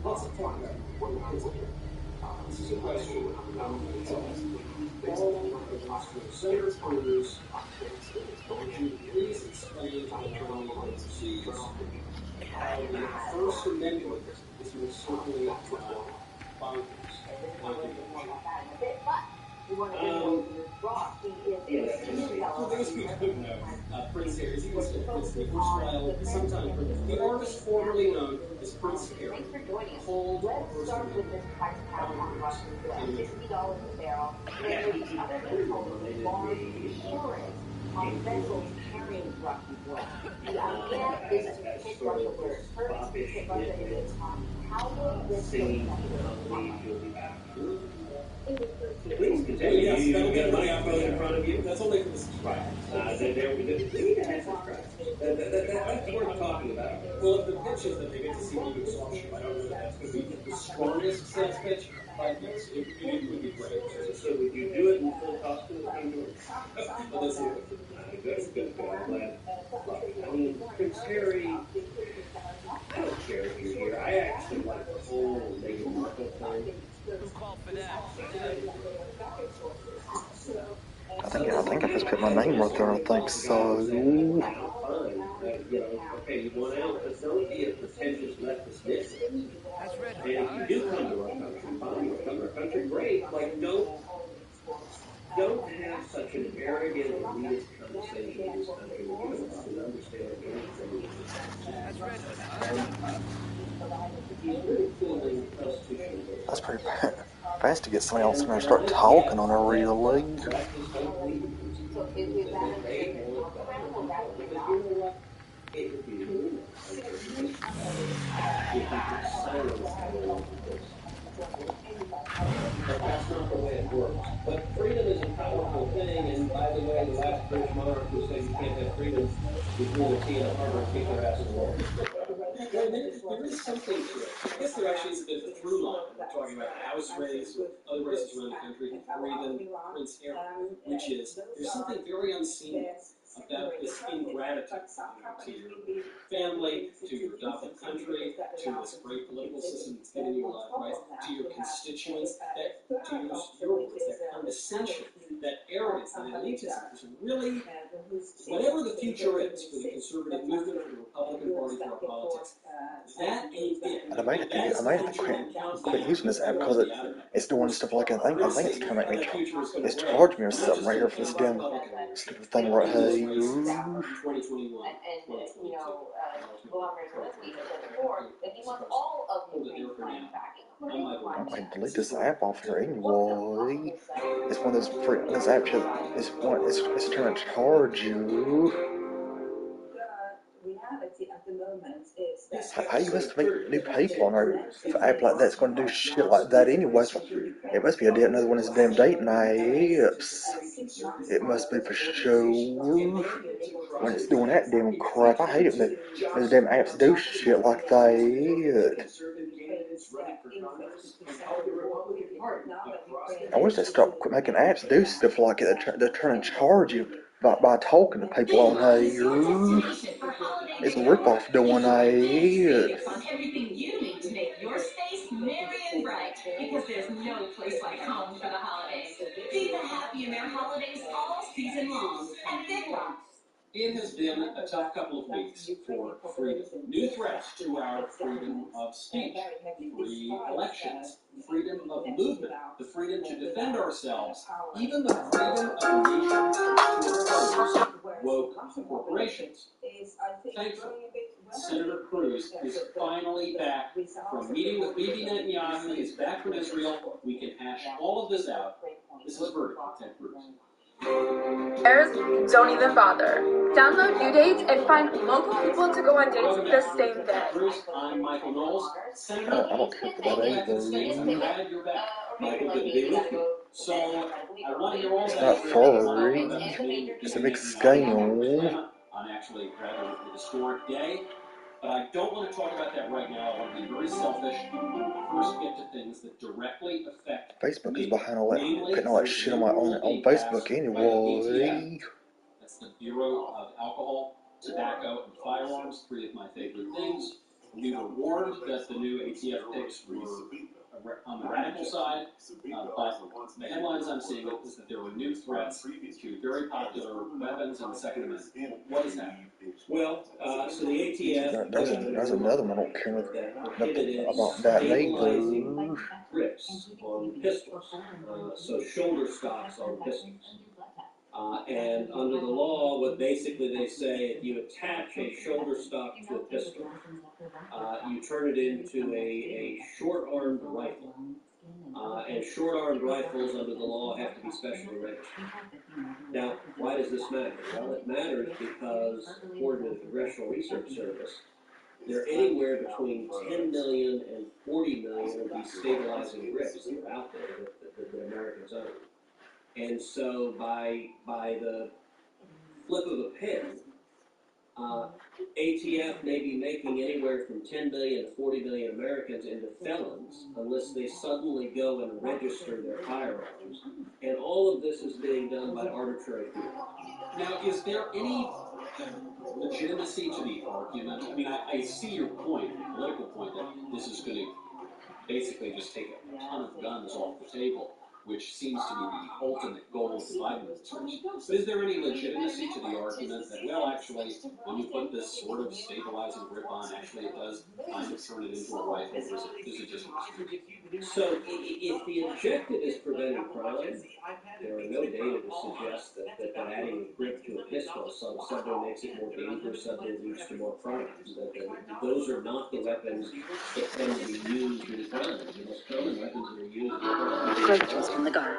Lots of talk about it. This is a question Senator Cruz, would you please explain to the Attorney overseas how the First Amendment is most certainly bonkers? For those who don't know, Prince Harry, he was Prince the erstwhile, sometime the artist formerly known as Prince Harry, called the First Amendment bonkers. $60 a barrel.
On vessels carrying rocky wood. The idea is to hit Russia where it hurts, hit Russia in its time. How will this
Please continue.
Yes, that'll get money off in front of you. That's only for the subscribers.
We need to have subscribers. That's what we're talking about.
Well, if the pitch is that they get to see me exhaust you, I don't know if that's going to be the strongest sales pitch, but yes, it would be great.
So would you do it in full costume?
Well, let's see.
Good. I'm glad. I mean, Prince Harry, I don't care if you're here. I actually like the whole Meghan Markle thing.
Who called for that?
I think I just put my name right there. I think so.
Okay, you want out, but don't be a pretentious leftist nixon.
That's Red.
And if you do come to our country, fine. You come to our country, great. Like, don't have such an arrogant, elitist conversation in this country where you don't understand anything.
That's Red.
That's pretty fast to get somebody else in there and start talking on a really.
But that's not the way it works. But freedom is a powerful thing, and by the way, the last British monarch who said you can't have freedom before the tea in the harbor and kick their ass in the water.
Well, there is something to it. I guess there actually is a bit of a through line. We're talking about house race with other races around the country, or even Prince Harry, which is there's something very unseen about this ingratitude to your family, to your adopted country, to this great political system that's given you a lot of rights, to your constituents, that to use your
it's that condescension, that arrogance, that elitism. It's really, whatever the future is for the conservative movement, for the Republican Party, for our politics, that ain't it.
And I might have to quit using this app because it's doing stuff like I think it's trying to make me it's charging me or something right here for this damn stupid thing right here.
2021.
And Volodymyr Zelensky has said before that he wants all of Ukraine's land back, including
I might delete this app off here anyway. It's one of those free. This app it's trying to charge you.
Reality at the moment is that
How you must meet new people on our if an app like that's going to do shit like that anyway? It must be another one of these damn dating apps. It must be for sure. When it's doing that damn crap, I hate it when those damn apps do shit like that. I wish they'd quit making apps do stuff like it. They're trying to charge you by talking to people on here. It's a ripoff doing that.
On everything you need to make your space merry and bright, because there's no place like home for the holidays. Be the happy in their holidays all season long. And Big Lots.
It has been a tough couple of weeks for freedom. New threats to our freedom of speech, free elections, freedom of movement, the freedom to defend ourselves, even the freedom of a nation to oppose woke corporations. Thankfully, Senator Cruz is finally back from meeting with Bibi Netanyahu. He's back from Israel. We can hash all of this out. This is Verdict with Ted Cruz.
Heirs don't even bother. Download due dates and find local people to go on dates the same day.
I'm Michael Knowles.
I don't care for that either.
Glad you're back. Michael, good to be with you. So, I want to hear all
It's
that.
not furry. It's a big scam.
On actually rather a historic day. But I don't want to talk about that right now. I want to be very selfish. First, get to things that directly affect
Facebook
me.
is behind all that, putting all that shit on Facebook anyway.
That's the Bureau of Alcohol, Tobacco, and Firearms, three of my favorite things. We were warned that the new ATF picks were on the radical side, but the headlines I'm seeing is that there were new threats to very popular weapons in the Second Amendment. What is happening? Well, so the ATF...
There's another one I don't care nothing about that either.
Grips on pistols, so shoulder stocks on pistols. And under the law, what basically they say, if you attach a shoulder stock to a pistol, you turn it into a short-armed rifle. And short-armed rifles under the law have to be specially registered. Now, why does this matter? Well, it matters because, according to the Congressional Research Service, there are anywhere between 10 million and 40 million of these stabilizing grips that are out there that Americans own. And so by the flip of a pen, ATF may be making anywhere from 10 million to 40 million Americans into felons unless they suddenly go and register their firearms. And all of this is being done by arbitrary people. Now, is there any legitimacy to the argument? I mean, I see your point, the political point, that this is going to basically just take a ton of guns off the table, which seems to be the ultimate goal of the Biden administration. But is there any legitimacy to the argument that, well, actually, when you put this sort of stabilizing grip on, actually it does kind of turn it into a rifle, or is it just So, if the objective is preventing crime, there are no data to suggest that adding a grip to a pistol suddenly makes it more dangerous, suddenly leads to more crimes. Those are not the weapons that tend to be used in crime. The most common weapons that are used in crime.
Groceries from the garden.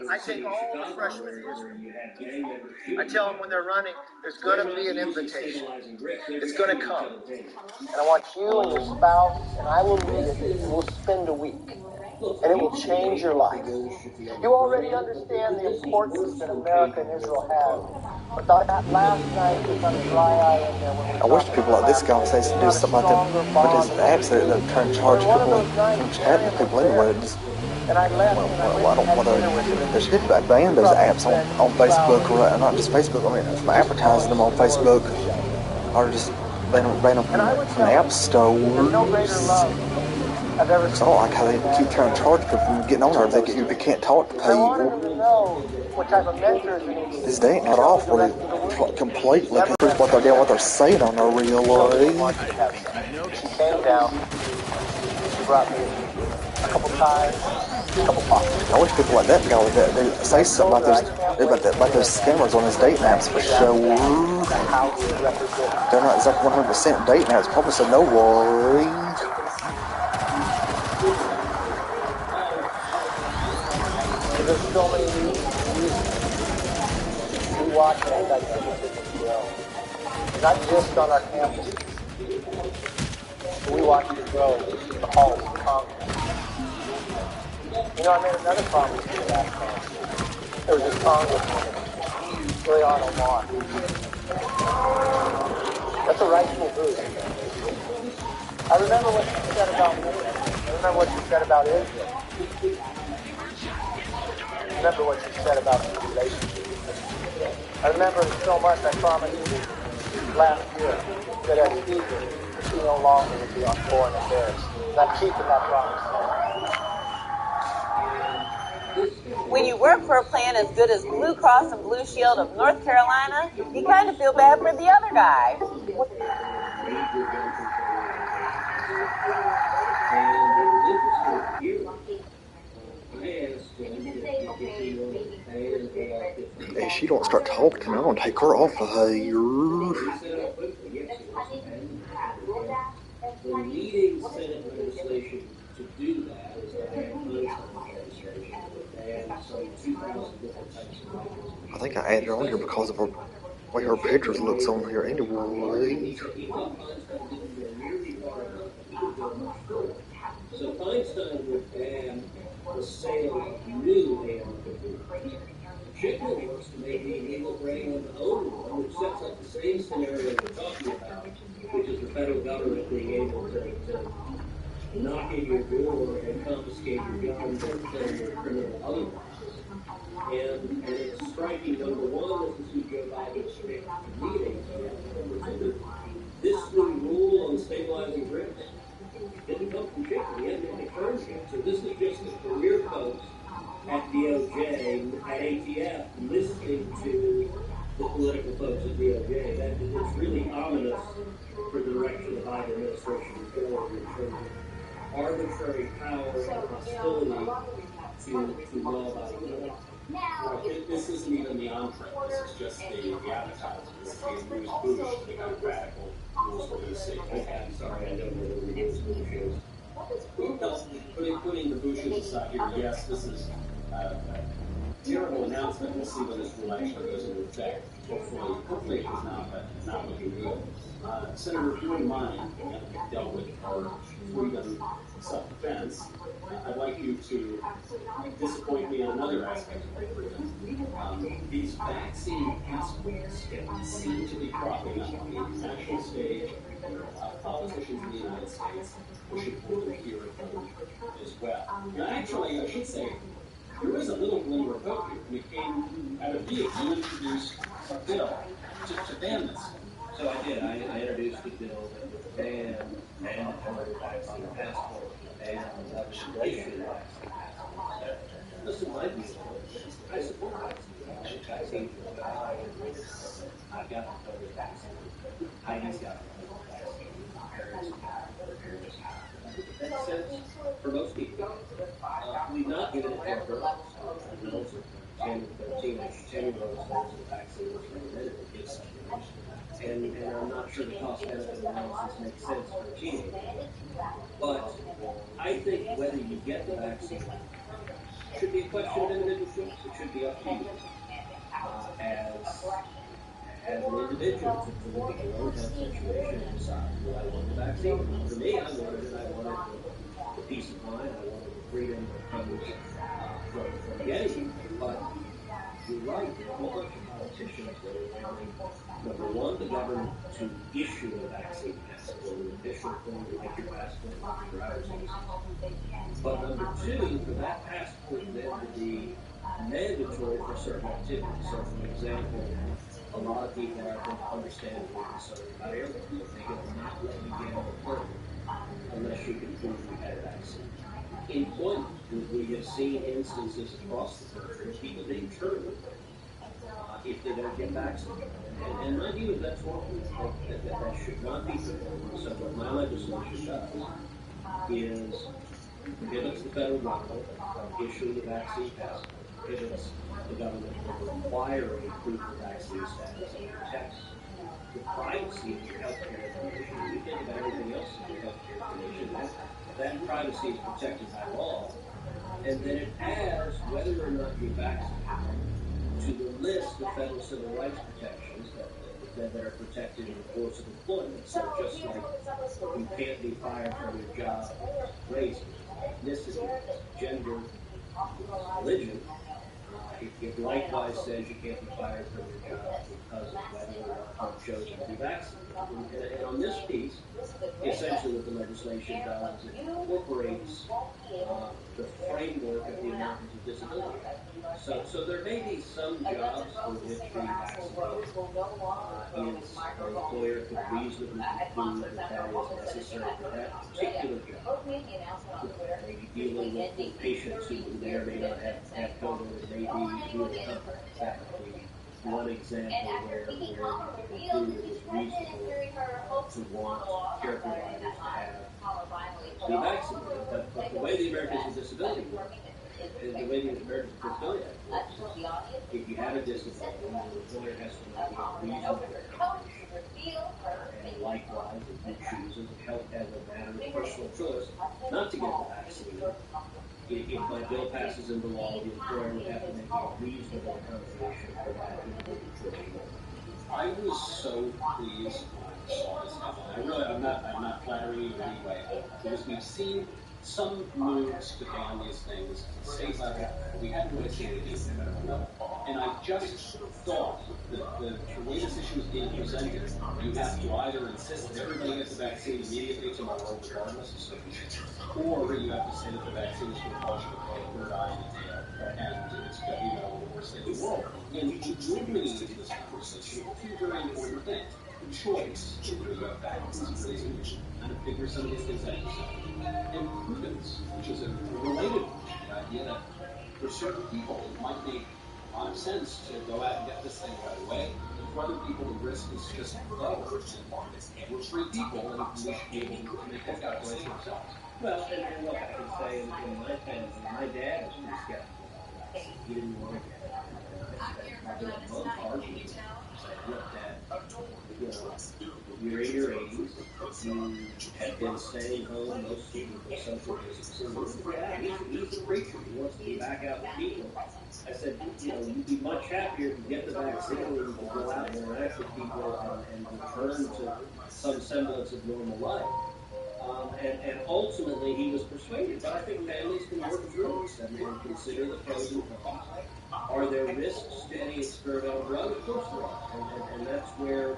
I take all the freshmen in. I tell them when they're running, there's going to be an invitation. It's going to come. And I want you and your spouse, and I will read it, and we'll spend a week. And it will change your life. You already understand the importance that America and Israel have. But that last night was on a dry eye in there when we
I wish people like this guy would say do something like that. But there's apps that are trying to charge people and chatting to people anyway. I don't want to. They should ban those apps on Facebook, or not just Facebook. I mean, from advertising them on Facebook, or just ban them from the app stores.
I've ever
So I
seen.
don't like how they keep trying to charge people from getting on there. They can't talk to
I wanted
people.
him to know what type of mentors he needs.
This day ain't not off really completely. What they're doing, what they're saying on the real life.
She came down. She brought me a couple ties, a couple pockets.
I wish people like that go with that. They say something about those scammers on his dating apps for sure. They're not exactly 100% dating apps. Probably said no worry.
There's so many reasons we watch anti-Semitism grow. Not just on our campus. We watch it grow in the halls of Congress. You know, I made another promise to the last time. There was this congresswoman, Leon Omar. That's a rightful boost. I remember what she said about me. I remember what she said about Israel. I remember what she said about the relationship. I remember so much I promised you last year that as speaker, she no longer would be on foreign affairs. And I'm keeping that promise.
When you work for a plan as good as Blue Cross and Blue Shield of North Carolina, you kind of feel bad for the other guy.
Hey, she don't start talking to me, I'm gonna take her off of her.
The leading Senate legislation to do that is the legislation and some 2,000 different types of rifles.
I think I added her on here because of her way her pictures looks on here anyway.
So Feinstein would ban the sale of new AR-15. Schickman wants to make it illegal for anyone to own one, which sets up the same scenario we're talking about, which is the federal government being able to knock at your door and confiscate your guns and kill your criminal otherwise. And it's striking, number one, this is who Joe Biden is meeting. This new rule on stabilizing grips didn't come from Schickman. He hadn't been confirmed yet. So this is just the career folks at DOJ, at ATF, listening to the political folks at DOJ. It's really ominous for the direction the Biden administration is going in terms of arbitrary power and hostility to law-abiding law.
This isn't even the entree. This is just the appetizer. This is the Bruce Bush, the kind of radical rules for this sake.
Okay, I'm sorry, I don't know what the rules Bush is.
Putting the Bushes aside here, yes, this is a terrible announcement. We'll see when this rule actually goes into effect. Hopefully it is not looking good. Senator, if you wouldn't mind, we've dealt with our freedom self-defense. I'd like you to disappoint me on another aspect of my freedom. These vaccine passports seem to be cropping up on the international stage. Politicians in the United States pushing for them here at home as well. Now, actually, I should say, there is a little glimmer of hope here. When it came out of you, you introduced a bill to ban this.
So I did. I introduced a bill that would ban mandatory vaccine passport and legislation vaccine passport. Listen, my view is I support vaccine. I've got the COVID vaccine. Heidi's got the COVID vaccine. Parents got the parents. That makes sense for most people. We've not given it to our girls. Adults are 10 to 13, 10-year-olds, those the vaccine was recommended to give such information. And I'm not sure the cost-benefit analysis makes sense for a teenager. But I think whether you get the vaccine should be a question of individual choice. It should be up to you as an individual to look at your own health situation and decide, do I want the vaccine? For me, I wanted it. I wanted the peace of mind. I wanted the freedom that comes from getting it. But you're right. There are a whole bunch of politicians that are wanting, number one, the government to issue a vaccine passport, an official form like your passport, like your driver's license. But number two, for that passport then to be mandatory for certain activities. So, for example, a lot of people, I think, understandably concerned about airplanes. They get not let you get on the plane
unless you can prove you had a vaccine. Employment, we have seen instances across the country of people being terminated if they don't get vaccinated. And my view is that's wrong. That should not be permitted. So what my legislation does is prohibits the federal government from issuing a vaccine passport, prohibits the government from requiring proof of vaccine status, and protects the privacy of your healthcare information. When you think about everything else in your healthcare information, that privacy is protected by law. And then it adds whether or not you're vaccinated to the list of federal civil rights protections that are protected in the course of employment. So just like you can't be fired from your job race, ethnicity, gender, religion, it likewise says you can't be fired from your job because of whether or not you've chosen to be vaccinated. And on this piece, essentially what the legislation does is it incorporates the framework of the Americans with Disabilities Act. So there may be some jobs for which being vaccinated is an employer could reasonably conclude that that is necessary for that particular job. Maybe dealing with patients who may or may not have COVID, it may be really complex. That would be one example where you conclude it is reasonable to want care providers to be vaccinated. But the way the Americans with Disabilities work, the way the Americans with Disabilities Act works, if you have a disability, the employer has to make a reasonable accommodation. And likewise, if you choose as a matter of personal choice not to get the vaccine, if my bill passes into law, the employer would have to make a reasonable accommodation for that individual.
I was so pleased when I saw this happen. I'm not flattering you in any way, because we've seen some moves to ban these things at the state level. We haven't really seen anything at the federal level. And I just thought that the way this issue is being presented, you have to either insist that everybody gets the vaccine immediately tomorrow, regardless of circumstances, or you have to say that the vaccine is going to cause you to grow a third eye and a tail, and it's going to be the worst thing in the world. And you're bringing into this conversation two very important things. The choice in the vaccines, kind of figure some of these things out yourself. And prudence, which is a related one, the idea that for certain people it might make a lot of sense to go out and get this thing right away, and for other people the risk is just lower. And we're free people, and we should be able to make that calculation ourselves.
Well, and look, I can say in my family, my dad was pretty skeptical about the vaccine. He didn't want to get it. And I spent probably a month arguing with him. Saying, look, Dad, you're in your 80s. You have been staying home mostly with social distancing. Yeah, he's a preacher. He wants to be back out with people. I said, you'd be much happier to get the vaccine and to go out and interact with people and return to some semblance of normal life. And ultimately, he was persuaded. But I think families can work through this and consider the pros and cons. Are there risks to any experimental drug? Of course there are. And that's where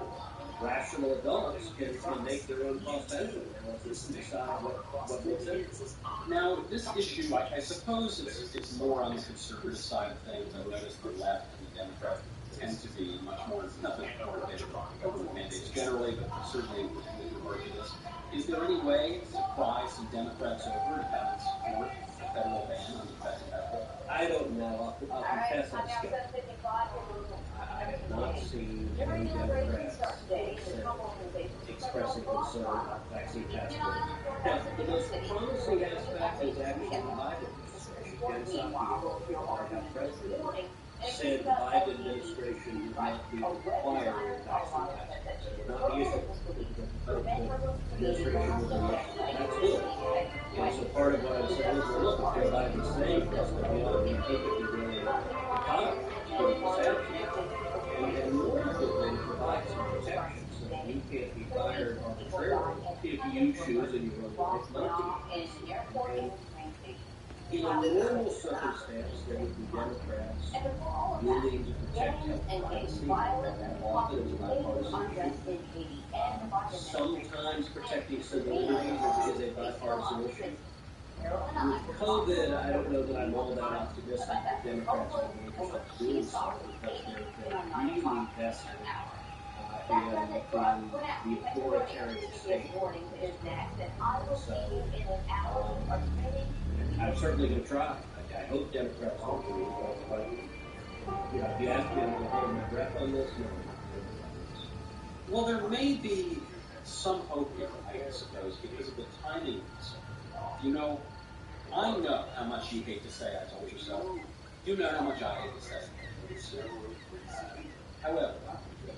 rational adults can make their own cost-benefit analysis and decide what makes sense.
Now, this issue, I suppose it's more on the conservative side of things. I've noticed the left and the Democrats tend to be much more, nothing more in favor of government mandates generally, but certainly with regard to this. Is there any way to pry some Democrats over and have them support a federal ban on the vaccine passport?
I don't know. I'll confess I'm skeptical. I have not seen any Democrats expressing concern about vaccine passport. Now, the most promising aspect is actually the Biden administration. Jen Psaki, the White House president, said the Biden administration would not be requiring vaccine passports. It would not be issued. The administration would be issued. That's good. And so part of what I'm saying is, well, look, if Joe Biden's saying this, then we ought to be perfectly willing to follow this action. And more importantly, it provides some protection so that you can't be fired arbitrarily if you choose in your own life not to get vaccinated. In a normal circumstance, there would be Democrats willing to protect health privacy, and often it's a bipartisan issue. Sometimes protecting civil liberties is a bipartisan issue. With COVID, I don't know that I'm all that optimistic that Democrats will be interested in doing so because they're really vested the authoritarian state. So I'm certainly going to try. I hope Democrats don't agree, but you know, if you ask me, I'm going to hold my breath on this. No, I'm not holding my breath on this. Well, there may be some hope here, I suppose, because of the timing of this. You know, I know how much you hate to say I told you so. You know how much I hate to say it. However,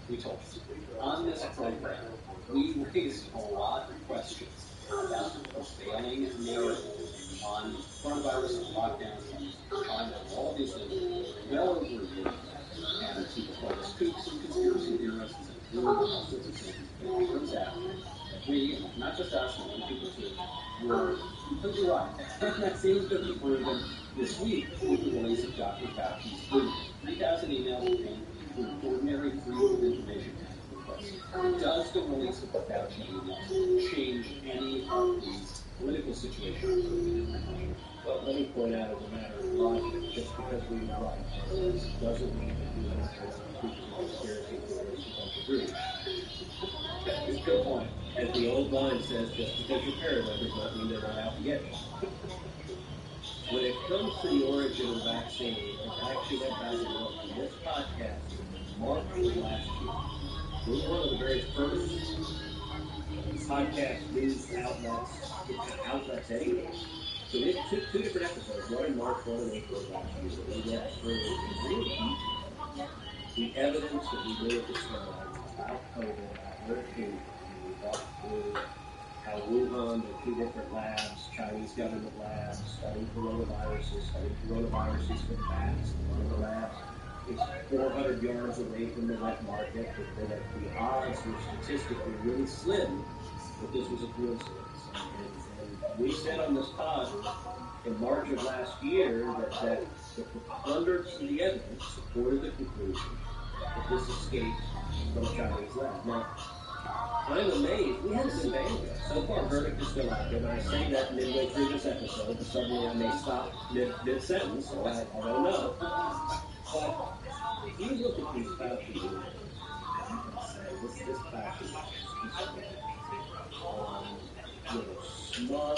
we told you. On this program, we raised a lot of questions about the prevailing narrative on coronavirus and lockdowns and China and all of these things well over a year ago. And people call us kooks and conspiracy theorists and doing all sorts of things. And it turns out that we, not just us, and other people too, were completely right. And that seems to be proven this week with the release of Dr. Fauci's boom. 3,000 emails came through an ordinary Freedom of Information Act request. Does the release of the Fauci emails change any of these political situations? Well, let me point out as a matter of logic, just because we were right on this doesn't mean that we weren't kooks and conspiracy theorists who don't agree. Good point. As the old line says, just because you're paranoid does not mean they're not out to get you. When it comes to the origin of the vaccine, if I actually went back and looked, in this podcast in March of last year, we were one of the very first podcast news outlets anyway. So we had two different episodes, one in March, one in April of last year, where we went through in real detail the evidence that we knew at the time about COVID, about where it came from. We walked through how Wuhan, the two different labs, Chinese government labs, studying coronaviruses from bats. One of the labs is 400 yards away from the wet market, that the odds were statistically really slim that this was a coincidence. And we said on this pod in March of last year that the preponderance of the evidence supported the conclusion that this escaped from a Chinese lab. Now, I'm amazed. We haven't been banned yet. So far, verdict is still out there. And I say that midway through this episode, but suddenly I may stop mid-sentence, so I don't know. But if you look at these Fauci emails, you can say this Fauci is smug,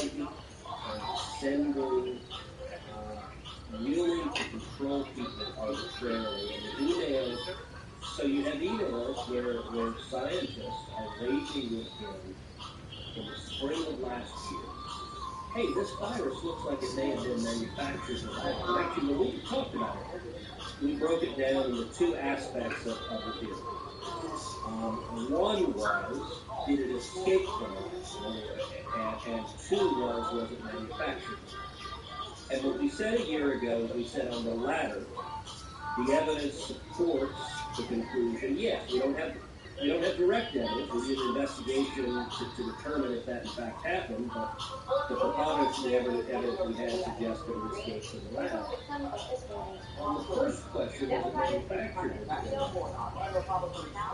condescending, willing to control people arbitrarily. And the emails, so you have emails where scientists are raging with him in the spring of last year. Hey, this virus looks like it may have been manufactured in a lab. And actually, when we talked about it, we broke it down into two aspects of the theory. One was, did it escape from a lab? And two was it manufactured? And what we said a year ago, we said on the latter, the evidence supports the conclusion, yes, we don't have direct evidence. We did an investigation to determine if that in fact happened, but the preponderance of the evidence we had suggests that it escaped from the lab. On the first question, was it manufactured in the lab?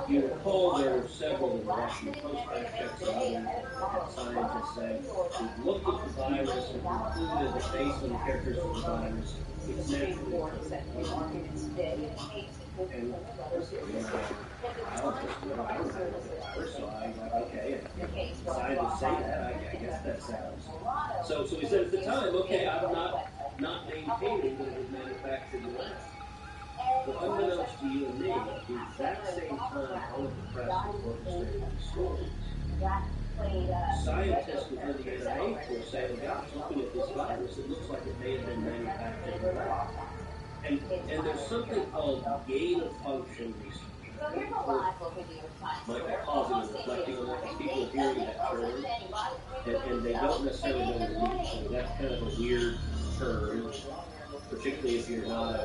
You recall there were several in the Washington Post fact checks and other scientists saying, we've looked at the virus and concluded that based on the characteristics of the virus, it's naturally occurring. And I don't know how to look at the virus, so I was like, okay, and scientists say that, I guess that sounds. So we said at the time, okay, I'm not maintaining that it was manufactured in the lab. But unbeknownst to you and me, at the exact same time all of the press was orchestrating these stories, scientists within the NIH were saying, gosh, looking at this virus, it looks like it may have been manufactured in the lab. And there's something called gain-of-function research. Might be pausing and reflecting on that because people are hearing that term, and they don't necessarily know what it means. So that's kind of a weird term, particularly if you're not a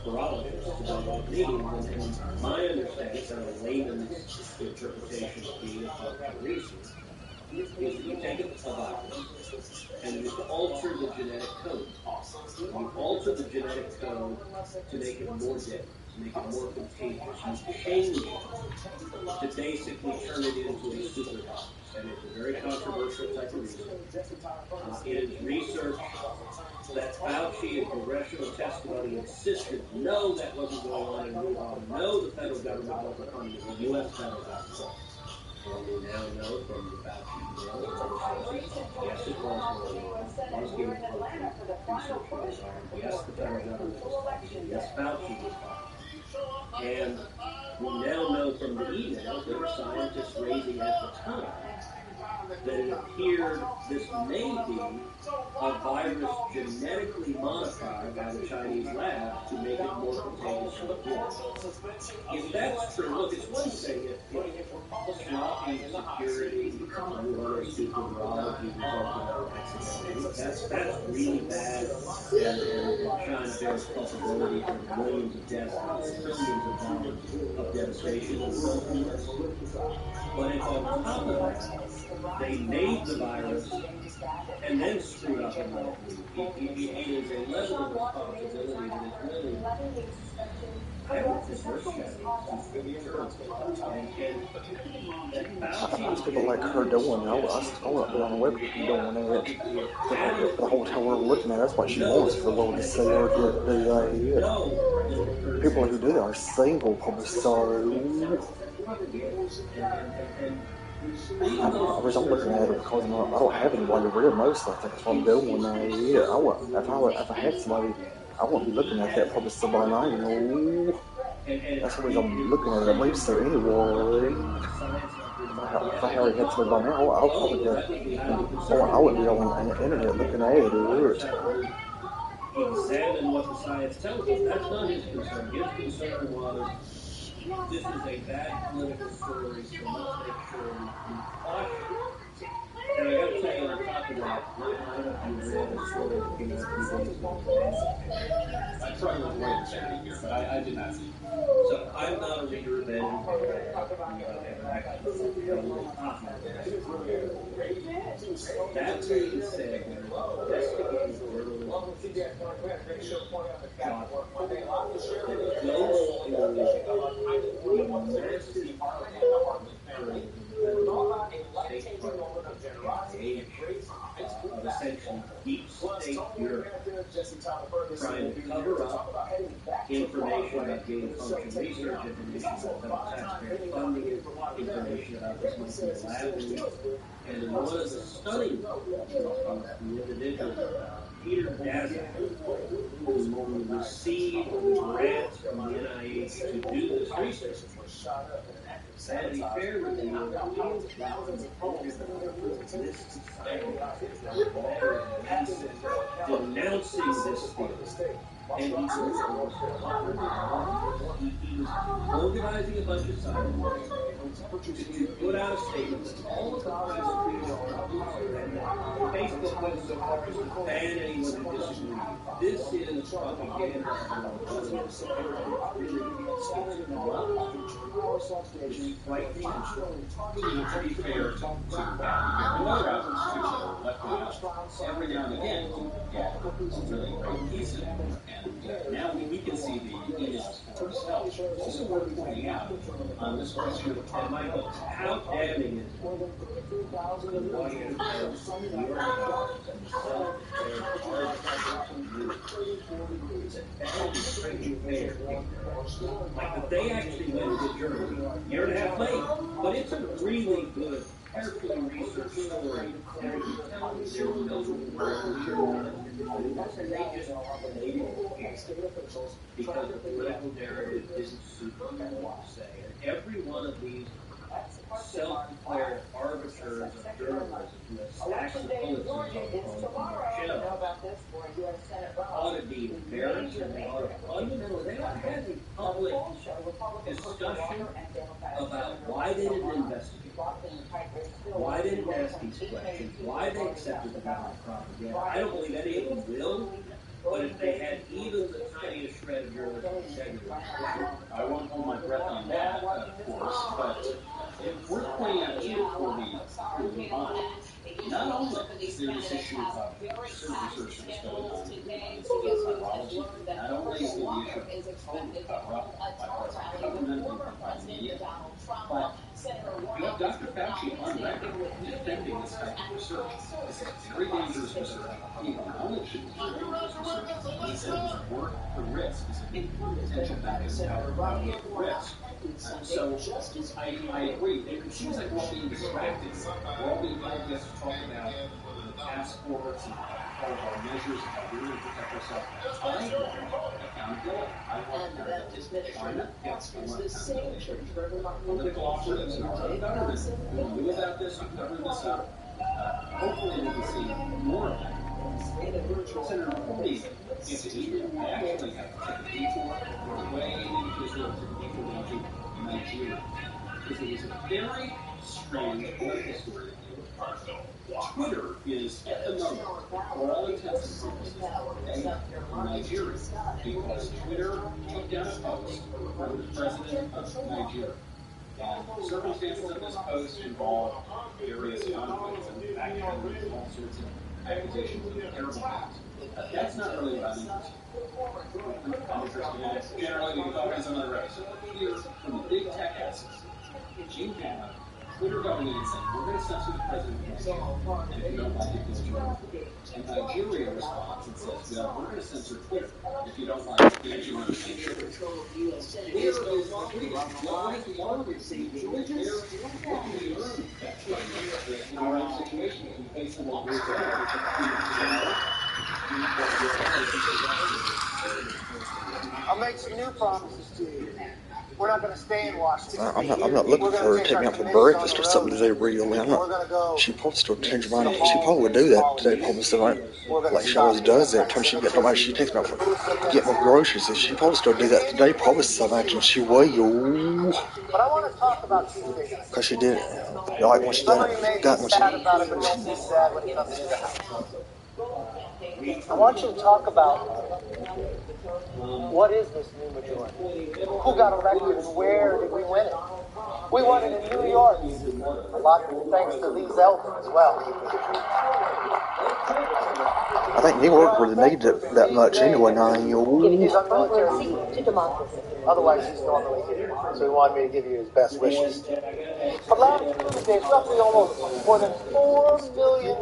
virologist, to know what it means. And my understanding, kind of layman's interpretation of gain-of-function research, is that you take a virus and you alter the genetic code. You alter the genetic code to make it more deadly. to make it more contagious. You change it to basically turn it into a super virus. And it's a very controversial type of research. It is research that Fauci in congressional testimony insisted, no, that wasn't going on in Wuhan. No, the federal government wasn't funding the U.S. federal government. And we now know from the Fauci emails and other sources, yes, it was going on. It was getting close to research going on. Yes, the federal government was funding it. Yes, Fauci was funding it. And we now know from the emails, there were scientists raising at the time that it appeared this may be a virus genetically modified by the Chinese lab to make it more contagious for the human. If that's true, look, it's one thing if sloppy security, Wuhan super virology resulted in accidentally. That's really bad, and China bears culpability for millions of deaths and trillions of dollars of devastation in world wars. But if on top of that, they made the virus and then screwed up and let it leave, it is a level of responsibility that is really, I don't think earth-shattering. It's just terrible. And
It's people like her doing it. I wouldn't be on the web people doing it. The whole time we're looking at it, that's what she wants for the world to see her do that. People who do that are single, probably so. I'm looking at it because I don't have anybody to read most of it. That's what I'm doing. If I had somebody, I wouldn't be looking at that. Probably somebody I know. That's the reason I'm looking at it. I believe so anyway. If I already had somebody by now, I'll probably I wouldn't be on the internet looking at it.
Examine what the science tells us. That's not his concern. His concern was, this is a bad political story, so let's make sure we caution. And I got to tell you, on top of that, I don't know if you read a story that came out 2 days ago.
I tried to avoid this every year, but I did not see it.
So I'm not a reader of anything. That being said, investigative journalism of essentially deep state Europe trying to cover up information about gain of function research, information about taxpayer funding, information about this might be a lab leak. And in one of the stunning the individual, Peter Daszak, who received grants from the NIH to do this research, and the fair review denouncing this theory. And he was organizing a bunch of scientists to put out a statement that all of the press and Facebook went so far as to ban anyone who disagreed. This is propaganda. It's frightening and strong.
To be fair to another institution, every now and again you get a really great piece of it. And now we can see the emails for ourselves. This is worth pointing out on this question of
Michael, how damning is it? The Washington Post, New York Times, and the self-declared like that they actually went to Germany a year and a half late, but it's a really good, carefully researched story. And you tell me there's no world and they just laid it because the political narrative isn't suited to what to say. And every one of these self-declared arbiters of journalism who have stacks of Pulitzers on their shelf ought to be embarrassed, and they ought to fundamentally, they ought to have a public discussion about why they didn't investigate, why they didn't ask these questions, why they accepted the government propaganda. I don't believe any of them will. But if they had even the tiniest shred of journalism integrity,
I won't hold my breath on that, of course, but if we're pointing out here for the mind, not only is there this issue of research that's going on in virology, not only is the
the issue of total cover-up by parts of the government and by the media. But you have Dr. Fauci on record defending this type of research. This is very dangerous research. He acknowledged it was very dangerous research. And he said it was worth the risk. He said the potential benefits outweigh the risk. So I agree. It seems like we're being distracted. We're all being told yes to talk about task force and all of our measures and how we're going to protect ourselves. I want accountability. I want accountability from China. Yes, I want accountability from political operatives in our own government who knew about this, who covered this up. Hopefully we can see more of that. Senator, before we get to Israel, I actually have to take a detour. We're way into Israel, took a detour down to Nigeria. Because it was a very strange political story that came apart. Twitter is, at the moment, for all intents and purposes, dead in Nigeria. Because Twitter took down a post from the president of Nigeria. And circumstances of this post involve various conflicts and backhanding and all sorts of accusations of terrible things. That's not really what I'm interested in. I'm interested in it. Generally, we can talk about some other episodes. Here, from the big tech assets, you have Twitter going in and saying, we're going to censor the president of Nigeria, and if you don't like it, go to your And Nigeria responds and says, well, we're going to censor Twitter. If you don't like it, then you want to censor it. Where is the law? What can we learn in our own situation if we face someone who's
I'll make some new promises to you. We're not going to stay in Washington.
I'm not looking for her to take me out for breakfast or something today, really. I'm not. She probably still change her mind. She probably would do that today, probably still like she always does. Every time she gets nobody, she takes me out for get my groceries. She probably still do that today. Probably so. I imagine she will.
But I want to talk about two things.
Cause she did. Like when she done it, got when she.
Sad about it, but don't be sad when it comes to the house. I want you to talk about what is this new majority? Who got elected and where did we win it? We won it in New York. A lot thanks to these elders as well.
I think New York really needed it that much anyway. Now,
He's on military to democracy. Otherwise, he's normally here. So he wanted me to give you his best wishes. But last Tuesday, roughly almost more than 4 million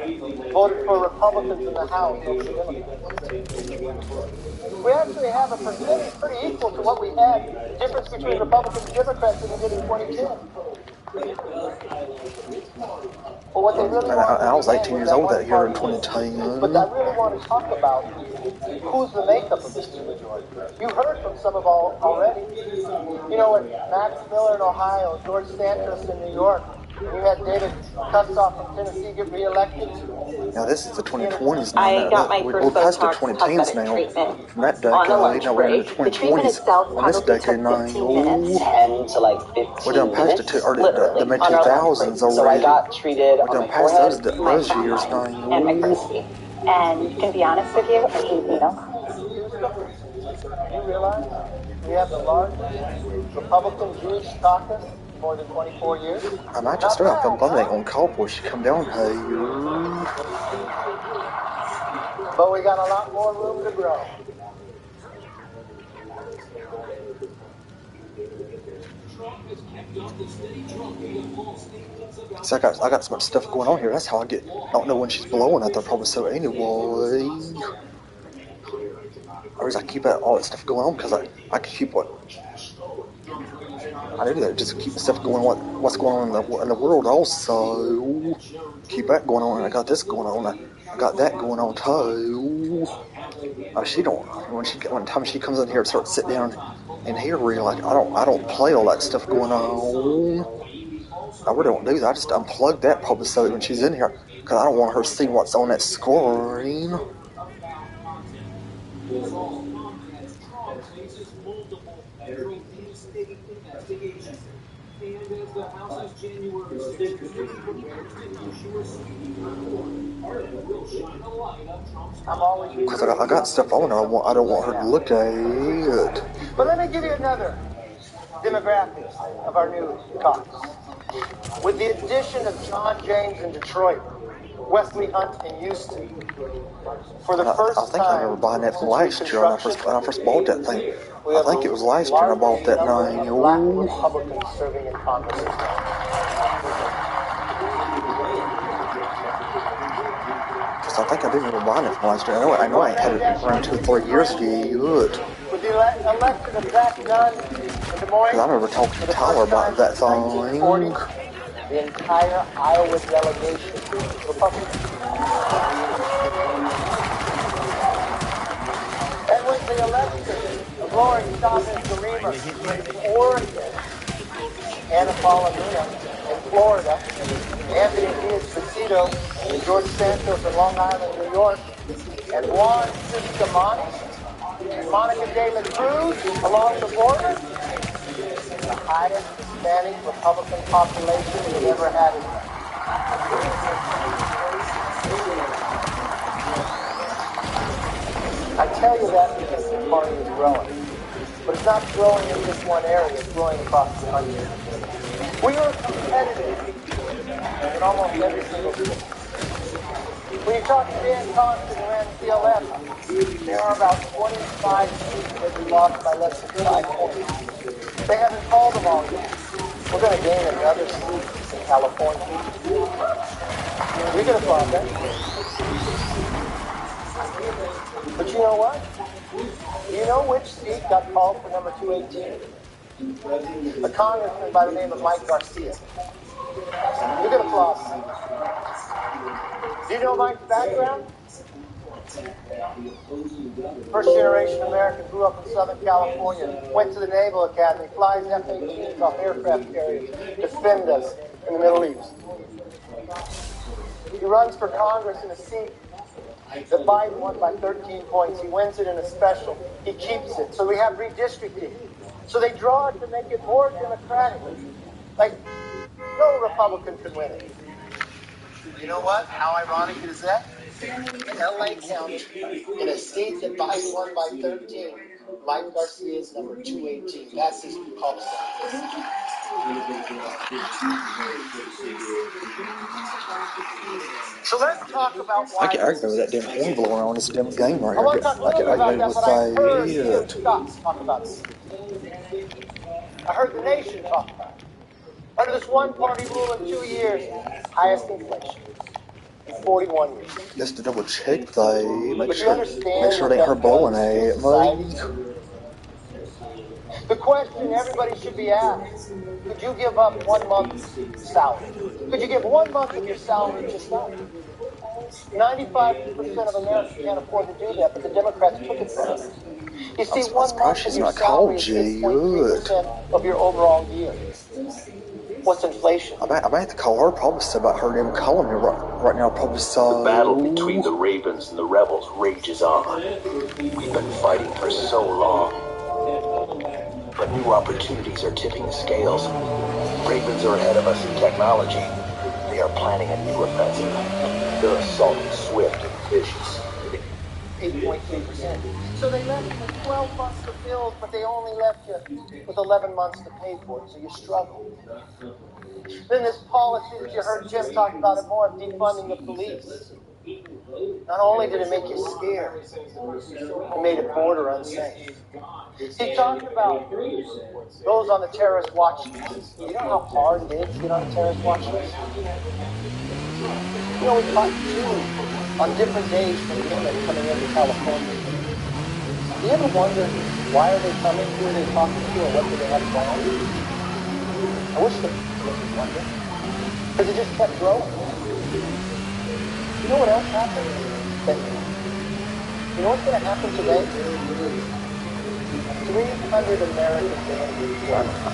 people voted for Republicans in the House over the Democrats. We actually have a percentage pretty equal to what we had, the difference between Republicans and Democrats that we did in 2010. Well, what they really
I was 18 years old that year in 2010.
But I really want to talk about who's the makeup of this new majority. You heard from some of all already. You know, with Max Miller in Ohio, George Santos in New York, you had David Kustoff from Tennessee get reelected.
Now this is the 2020s now.
I got my first
we're past the
Botox
2010s now. From that decade, now we're in the 2020s. On this decade now, we're done past the mid 2000s already.
So I got treated
we're done past those years now.
And my pussy. And to be honest with you, I hate needles.
You realize we have the largest Republican Jewish caucus in more than 24 years?
I might just start off a on call before she come down here.
But we got a lot more room to grow.
So I got so much stuff going on here. That's how I don't know when she's blowing out there. Probably so anyway. Or is I keep all that stuff going on because I can keep what I do that. Just keep the stuff going. What's going on in the world also. Keep that going on. I got this going on. I got that going on too. She don't. When time she comes in here and starts sitting down in here, really like I don't play all that stuff going on. I really don't do that. I just unplug that probably so when she's in here because I don't want her to see what's on that screen. Because I got stuff on her, I don't want her to look at it.
But let me give you another demographic of our new caucus. With the addition of John James in Detroit, Wesley Hunt in Houston. For the first
I think I remember buying that from last year when I first bought that thing. I think it was last year I bought that thing.
Black Republicans serving in Congress as well.
Because I think I do remember buying it from last year. I know I ain't had it around 2 or 3 years yet.
With the election of Zach Dunn in Des Moines,
because I remember talking to Tyler about that thing.
The entire Iowa delegation Republican. And with the election of Lauren Chavez Garima in Oregon, Anna Paulina in Florida, Anthony Diaz-Pasito and George Santos in Long Island, New York, and Juan Ciscomani and Monica de la Cruz along the border, the highest Hispanic Republican population we've ever had in there. I tell you that because the party is growing. But it's not growing in just one area, it's growing across the country. We are competitive in almost every single state. When you talk to Dan Constant who ran CLF, there are about 25 seats that we lost by less than 5 points. They haven't called them all yet. We're going to gain another seat in California. We're going to call that. But you know what? Do you know which seat got called for number 218? A congressman by the name of Mike Garcia. You can applaud. Do you know Mike's background? First generation American, grew up in Southern California, went to the Naval Academy, flies F-18s off aircraft carriers, defend us in the Middle East. He runs for Congress in a seat that Biden won by 13 points. He wins it in a special. He keeps it. So we have redistricting. So they draw it to make it more democratic. Like, no Republican can win it. You know what? How ironic is that? L.A. County, in a seat that Biden won by 13, Mike Garcia is number 218. That's his call sign. So let's talk about why.
I remember that damn horn blowing on this damn game right
I want
here.
to talk a little bit about that, but I heard Tim
it.
Scott talk about it. I heard the nation talk about it. Under this one-party rule in 2 years, highest inflation in 41 years.
Just to double check, make sure
understand
they ain't her blowing at me.
The question everybody should be asked, could you give up 1 month's salary? Could you give 1 month of your salary just that? 95% of Americans can't afford to do that, but the Democrats took it from us. You see, 1 month of your salary is 6.3% of your overall year. What's inflation?
I have to call her. Probably say about her name calling me right now. Probably so.
The battle between the Ravens and the Rebels rages on. We've been fighting for so long. But new opportunities are tipping the scales. Ravens are ahead of us in technology. They are planning a new offensive. Their assault is swift and vicious.
8.3%. So they left you with 12 months to build, but they only left you with 11 months to pay for it, so you struggle. Then this policy that you heard Jim talk about it more, of defunding the police. Not only did it make you scared, it made a border unsafe. He talked about those on the terrorist watch list. You know how hard it is to get on the terrorist watch list? You know, we caught 2 on different days from Yemen coming into California. Do you ever wonder why are they coming? Who are they talking to? Or what do they have planned? I wish they would wonder. Because it just kept growing. You know what else happened? You know what's going to happen today? 300 Americans.
I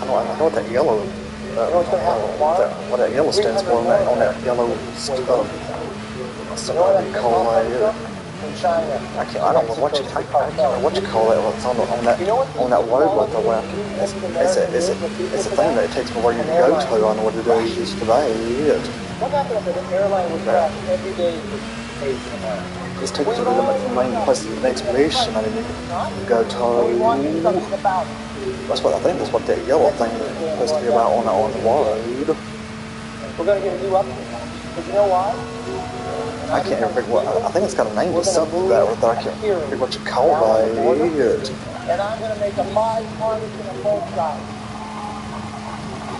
know what that yellow.
You know what's going to happen tomorrow?
What that yellow stands for on that yellow something what you call that.
China.
I don't know what you call that. What's on that road with the left. It's a thing that takes me where you can go to. I don't know what it is today.
What happened if an airline would crash every day for days in America?
Just take me to the main place of the next mission. I didn't go to. That's what I think. That's what that yellow thing is supposed to be about on the road.
We're going to get a new update. But you know why?
I can't even figure what. I think it's got a name to something that right there. I can't figure what you call it.
And I'm going to make a bipartisan on both sides.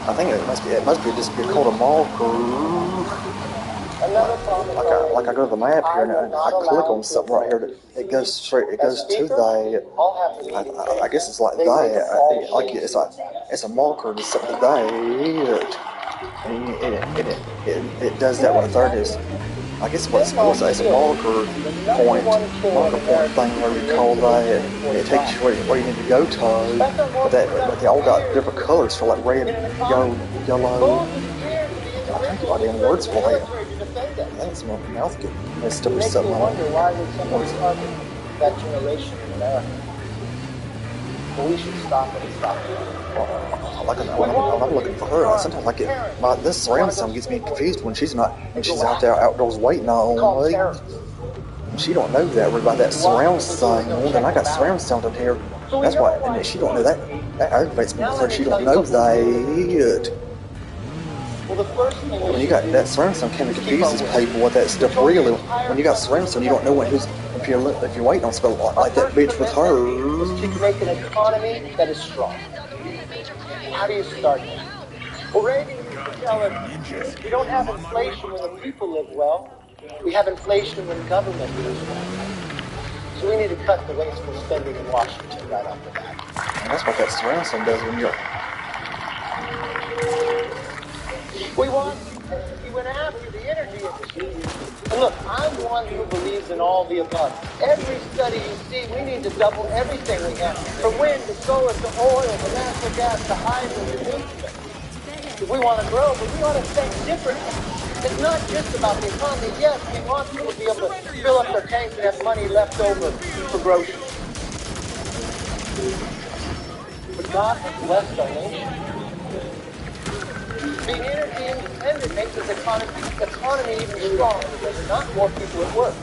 I think it must be just be called a marker. Like I go to the map here and I click on something right here that it goes straight. It goes to that. I guess it's like that. Like it's a marker to something that. And it does that right there. It is. I guess what it's called is a marker point thing, whatever you call that. It takes you where you need to go to. But they all got different colors for like red, yellow. I can't find any words for it. I think it's my mouth getting messed up or something.
I wonder why would somebody target that generation in America? But we should stop it and stop it.
I'm looking for her. Sometimes I get this surround sound gets me confused when she's out there outdoors waiting on me. And she don't know that. We're about that surround sound, and I got surround sound up here. That's why, and she don't know that. That aggravates me because she don't know that. When you got that surround sound, kind of confuses people with that stuff. Really, when you got surround sound, you don't know if you're waiting on something like that bitch with her.
To make an economy that is strong. How do you start that? Well, Reagan used to tell us we don't have inflation when the people live well. We have inflation when government lives well. So we need to cut the wasteful spending in Washington right off the bat.
And that's what that surround sound does when you're.
He went after the energy industry. And look, I'm one who believes in all the above. Every study you see, we need to double everything we have. From wind to solar to oil to natural gas to hydrogen to nuclear. If we want to grow, but we want to think differently. It's not just about the economy. Yes, we want people to be able to fill up their tanks and have money left over for groceries. But God has blessed our nation. Being energy independent makes this economy even stronger. There's not more people at work.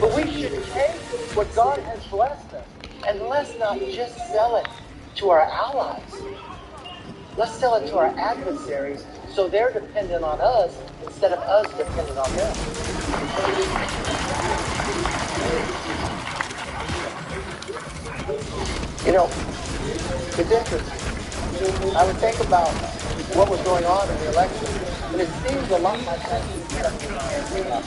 But we should take what God has blessed us and let's not just sell it to our allies. Let's sell it to our adversaries so they're dependent on us instead of us dependent on them. You know, it's interesting. I would think about what was going on in the election, and it seems a lot like that didn't it?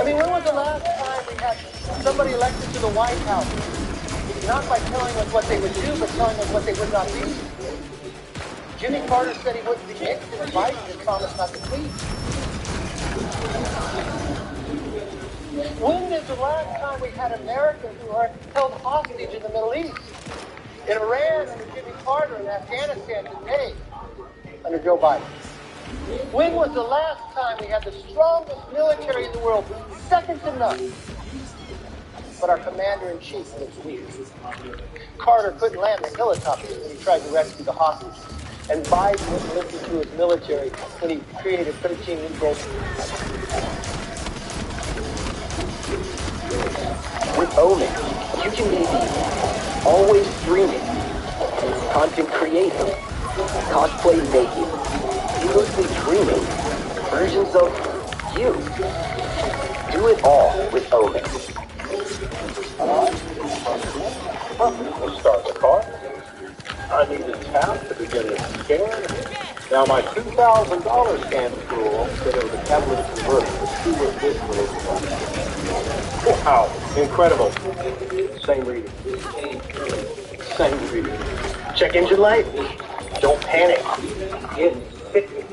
I mean, when was the last time we had somebody elected to the White House? Not by telling us what they would do, but telling us what they would not do. Jimmy Carter said he wouldn't be Nixon, and Biden and promised not to tweet. When is the last time we had Americans who are held hostage in the Middle East? In Iran under Jimmy Carter, and Afghanistan today under Joe Biden. When was the last time we had the strongest military in the world, second to none, but our commander-in-chief was weak? Carter couldn't land the helicopter when he tried to rescue the hostages, and Biden wouldn't listen to his military when he created 13 new goals.
With Omen, you can be always streaming, content creator, cosplay making, endlessly dreaming, versions of you. Do it all with Omen.
Let's start the car. I need a tap to begin the scan. Now my $2,000 scan tool said it was a catalytic converter. Let's see what this is. Wow, incredible. Same reading. Same reading. Check engine light. Don't panic. It's 50.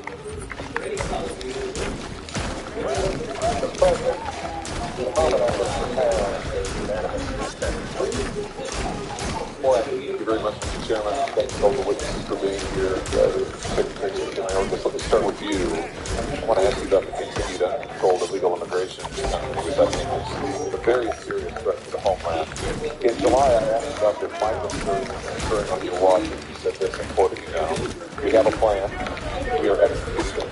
Boy, thank you very much, Mr. Chairman. Thanks all the witnesses for being here. Let me start with you. I want to ask you about the continued uncontrolled illegal immigration, which I think is a very serious threat to the homeland. In July, I asked about the microsurgery occurring on your watch, and you said this, and quoting you now, we have a plan, we are executing the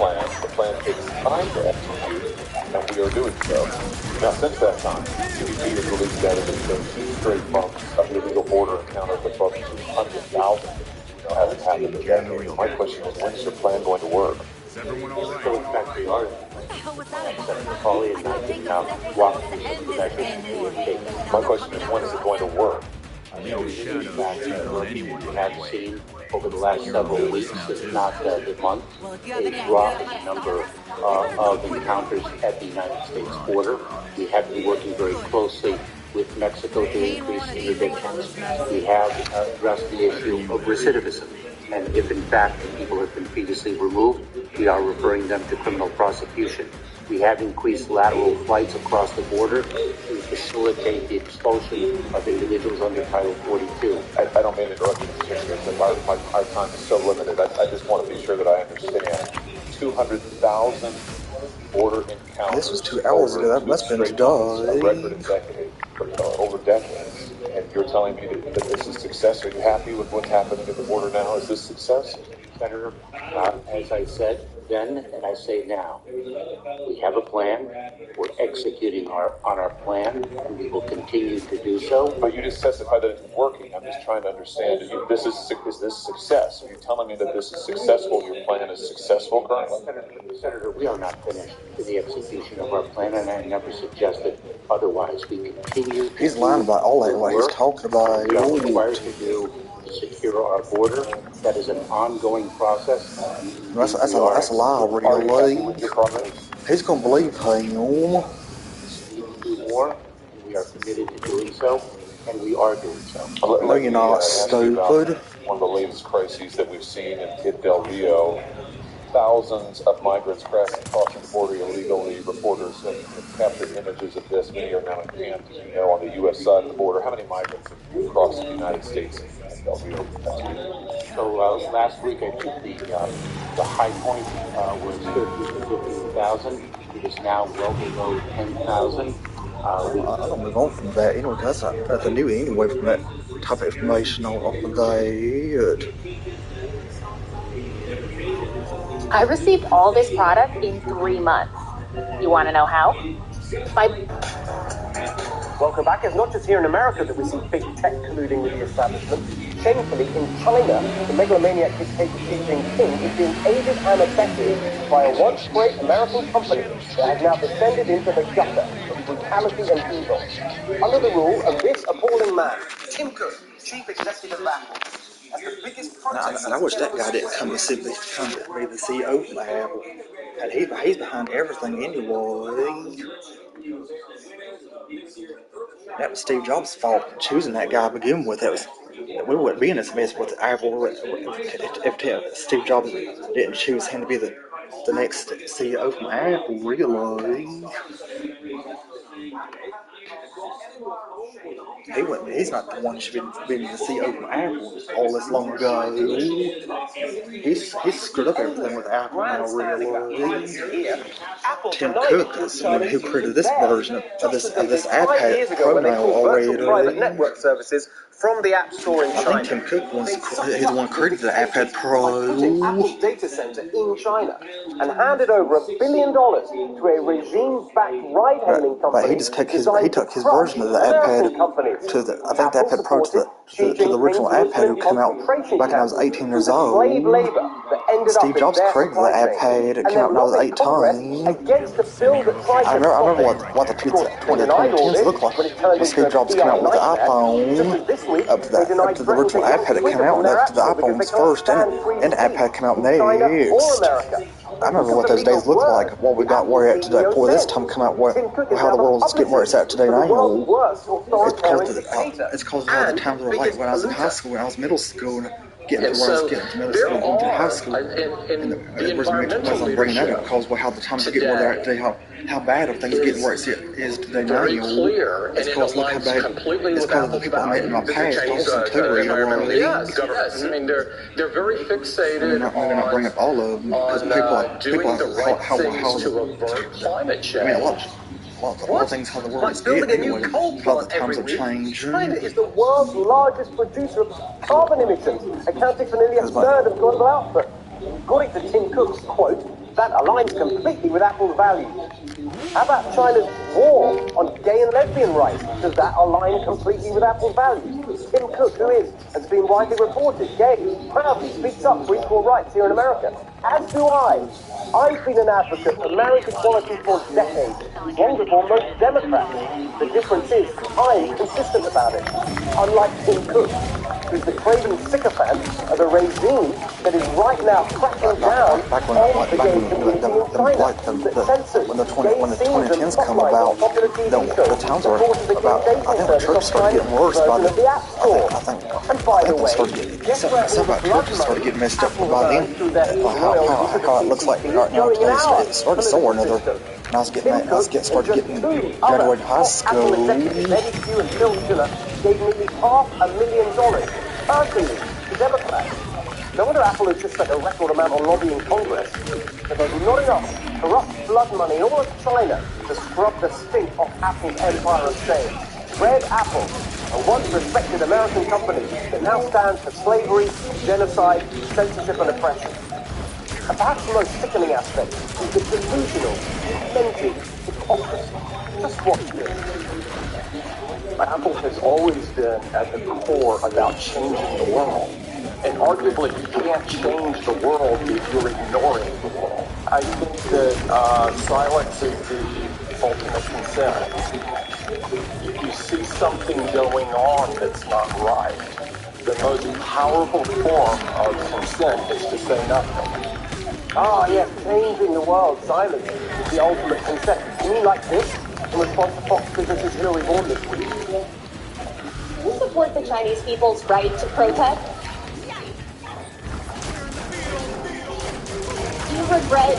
plan takes time to execute, and we are doing so. Now, since that time, CBP has released data that shows 2 straight months of illegal border encounters above 200,000. Hasn't happened again. My question is, when is your plan going to work?
everyone all right?
So in fact we are.
What the hell was that about?
Senator Foley and I
It'll take
can
us
now
several
walk
months
through
to
some of
end
the
this
measures
damn
that we
war.
have taken.
Now
My
they're
question
coming
is, when
after
is it
us.
going to work?
The leader's shadows
Fact,
take on
what
anyone
we
in
have
their way.
seen over the last
You're on
several
notice
weeks,
now,
if
too.
not the month,
Well, if you have
a
any
drop
idea
in
how
the
to stop
number
us, you better do
of
it quick.
encounters at the United States
We're on it.
border. We have been working very closely with Mexico to
Hey,
increase
wanna debrief on this
interdictions.
mess?
We have addressed the issue
you
of
do.
recidivism. And if in fact people have been previously removed, we are referring them to criminal prosecution. We have increased lateral flights across the border to facilitate the expulsion of individuals under Title 42.
I don't mean to interrupt you, Mr. Secretary, but our time is so limited. I just want to be sure that I understand. 200,000 border encounters.
This was 2 hours ago. That must have been
straight months, a record
today.
in decades, over decades. And you're telling me that this is success? Are you happy with what's happening at the border now? Is this success?
Senator, as I said then and I say now, we have a plan. We're executing on our plan, and we will continue to do so.
But you just testified that it's working. I'm just trying to understand. Is this success? Are you telling me that this is successful? Your plan is successful currently?
Senator, we are not finished with the execution of our plan, and I never suggested otherwise. We continue to
He's lying about all that, what he's talking about.
we are required to do to secure our border. That is an ongoing process.
That's a lie, really. Who's gonna believe him?
We need to do more, and we are committed to doing so, and we are doing so.
No, you're not stupid.
One of the latest crises that we've seen in Del Rio. Thousands of migrants crossing the border illegally. Reporters have captured images of this. Many are now encamped, as you know, on the U.S. side of the border. How many migrants have crossed the United States in Del Rio last week?
So last week, I think the high point was 13,000 to 15,000. It is now well below 10,000.
I don't move on from that. Anyway, that's nothing new anyway from that type of information off of that.
I received all this product in 3 months. You want to know how?
Well, Quebec is not just here in America that we see big tech colluding with the establishment. Shamefully, in China, the megalomaniac dictator Xi Jinping is being aided and abetted by a once great American company that has now descended into the gutter of brutality and evil. Under the rule of this appalling man, Tim Cook, chief executive of Apple.
And I wish that guy didn't come to be the CEO of Apple. And he's behind everything anyway. That was Steve Jobs' fault choosing that guy to begin with. We wouldn't be in this mess with Apple if Steve Jobs didn't choose him to be the next CEO from Apple, really. He's not the one who should be the CEO from Apple all this long ago. He's screwed up everything with Apple now, really. Tim Cook is the one who created this version of this iPad Pro now already.
Private network services from the App Store in China.
I think Tim Cook he's the one who created the iPad Pro.
Apple's data center in China and handed over $1 billion to a regime-backed ride-hailing company.
But he just took his version of the iPad to the iPad Pro to the original iPad who came out back when I was 18 years old. Steve Jobs created the iPad. It came out when I was 18. I remember what the 2010s looked like when Steve Jobs came out with the iPhone. Up to the original iPad that came out, and up to the iPhone was first, and the iPad came out next. I remember what those days looked like, what we got where at today, before this time come out, how the world's getting where it's at today now. It's because of how the times were like when I was in high school, when I was middle school, and getting to where I was getting to middle school, going to high school. And the reason I'm bringing that up because how the times are getting where they're at today, how bad are things getting where it is today now. It's because look how bad, it's because of the people I made in my past also too, really.
Yes. I mean, they're very fixated.
Maybe not bring up all of them because people have how
to avert climate change.
I mean, a lot of things how the world is getting anyway. How the times are changing.
China is the world's largest producer of carbon emitters, accounting for nearly a third of global output. According to Tim Cook's quote, that aligns completely with Apple's values. How about China's war on gay and lesbian rights? Does that align completely with Apple's values?
Tim Cook, who is, has been widely reported, gay, proudly speaks up for equal rights here in America. As do I. I've been an advocate for marriage equality for decades, long before most Democrats. The difference is, I'm consistent about it. Unlike Tim Cook, who's the craven sycophant of a regime that is right now cracking down on the gay community in China, that censors
when the 2010s come about, the times are about, I think the church started getting worse by the, I think they started getting, something about churches started getting messed up by then, how it looks like right now today. It started somewhere or another, and I started getting graduated high school.
Eddie and Phil Schiller gave nearly $500,000 personally to Democrats. No wonder Apple has just spent a record amount on lobbying Congress, but there's not enough corrupt blood money in all of China to scrub the stink off Apple's empire of sales. Red Apple, a once respected American company that now stands for slavery, genocide, censorship and oppression. And perhaps the most sickening aspect is the delusional, demented hypocrisy. Just watch this. Apple has always been at the core about changing the world. And arguably, you can't change the world if you're ignoring the world. I think that silence is the ultimate consent. If you see something going on that's not right, the most powerful form of consent is to say nothing. Ah, yes, changing the world, silence is the ultimate consent. You mean like this? In response to Fox Business's Hillary Horn this week.
Do you support the Chinese people's right to protest? Do you regret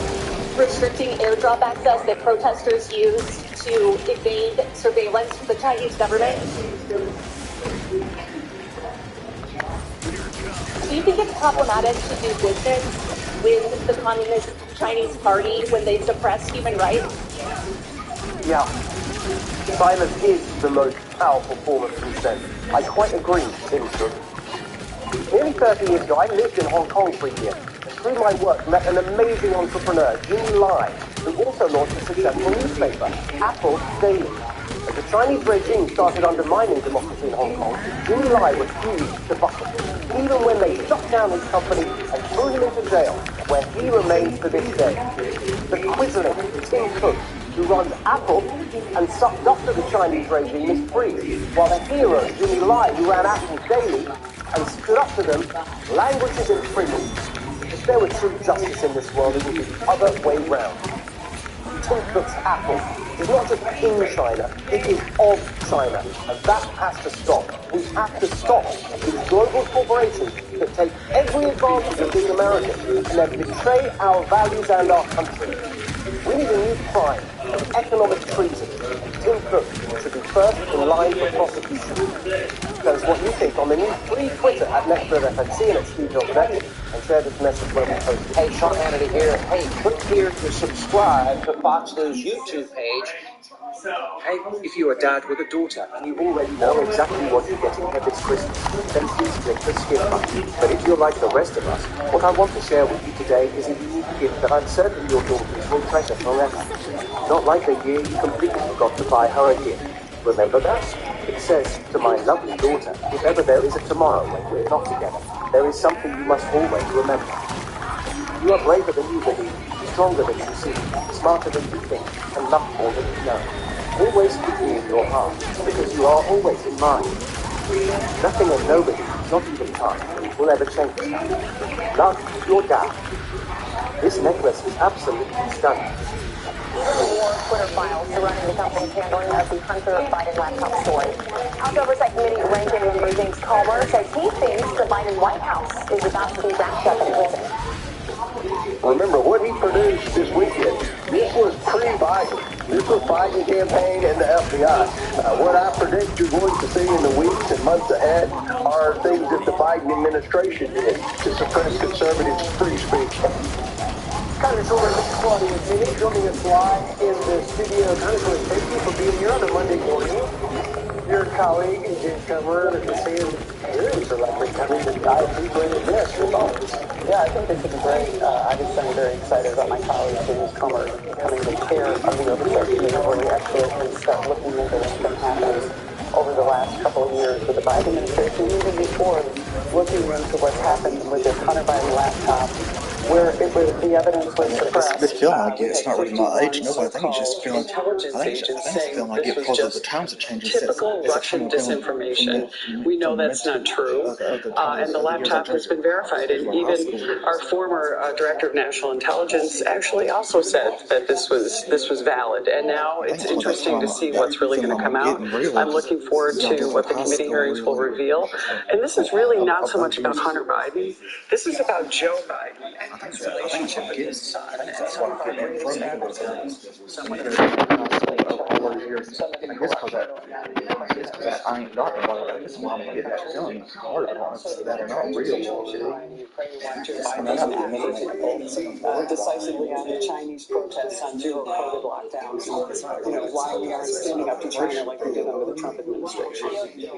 restricting airdrop access that protesters use to evade surveillance from the Chinese government? Do you think it's problematic to do business with the Communist Chinese Party when they suppress human rights?
Yeah. Silence is the most powerful form of consent. I quite agree, Tim Cook. Nearly 30 years ago, I lived in Hong Kong for a year. And through my work, met an amazing entrepreneur, Jimmy Lai, who also launched a successful newspaper, Apple Daily. As the Chinese regime started undermining democracy in Hong Kong, Jimmy Lai refused to buckle, even when they shut down his company and threw him into jail, where he remains to this day. The quisling Tim Cook, who runs Apple and sucked up to the Chinese regime, is free, while the hero, Jimmy Lai, who ran Apple Daily and stood up to them, languishes in prison. If there were true justice in this world, it would be the other way round. Tim Cook's Apple is not just in China, it is of China, and that has to stop. We have to stop these global corporations that take every advantage of being American and then betray our values and our country. We need a new crime of economic treason. Tim Cook should be first in line for prosecution. Tell us what you think on the new free Twitter at NextBirdFNC and at SteveJobsNext, and share this message when we post it.
Hey, Sean Hannity here. Hey, click here to subscribe to Fox News YouTube page. Hey, if you're a dad with a daughter and you already know exactly what you're getting her this Christmas, then please click the skip button. But if you're like the rest of us, what I want to share with you today is a unique gift that I'm certain your daughters will treasure forever. Not like the year you completely forgot to buy her a gift. Remember that? It says, to my lovely daughter, if ever there is a tomorrow when we're not together, there is something you must always remember. You are braver than you believe, stronger than you see, smarter than you think, and love more than you know. Always keep me in your heart, because you are always in mine. Nothing and nobody, not even time, will ever change that. Love, your dad. This necklace is absolutely stunning.
More Twitter files surrounding the company's handling of the Hunter Biden laptop story. House Oversight Committee Ranking Member James Comer says he thinks the Biden White House is about to be wrapped up in prison.
Remember, what he produced this weekend, this was pre-Biden. This was Biden's campaign and the FBI. What I predict you're going to see in the weeks and months ahead are things that the Biden administration did to suppress conservative free speech. Congresswoman Claudia Jennings joining us live in the studio. Congresswoman, thank you for being here on a Monday morning. Your colleague, James Comer, is saying hearings are likely coming to IFP for any guests. Your thoughts?
Yeah, I think this is great. I'm very excited about my colleague, James Comer, becoming the chair of the Oversight Committee, where we actually can start looking into what's been happening over over the last couple of years with the Biden administration, even before looking into what's happened with this Hunter Biden laptop, where the evidence was suppressed.
This feeling I get, it's not really my age. No, I think it's just feeling. I think it's feeling I get because of the times are changing.
Typical Russian disinformation. We know that's not true, and the laptop has been verified. And even our former director of national intelligence actually also said that this was valid. And now it's interesting to see what's really going to come out. I'm looking forward to what the committee hearings will reveal. And this is really not so much about Hunter Biden. This is about Joe Biden and his relationship with his son. And some of our greatest adversaries, someone who
all those years. I guess because I ain't got nobody. I guess why I'm getting that feeling hard. I don't know if it's that or not real.
Decisively on the Chinese protests on zero COVID lockdowns. Why we aren't standing up to China like we did under the Trump administration.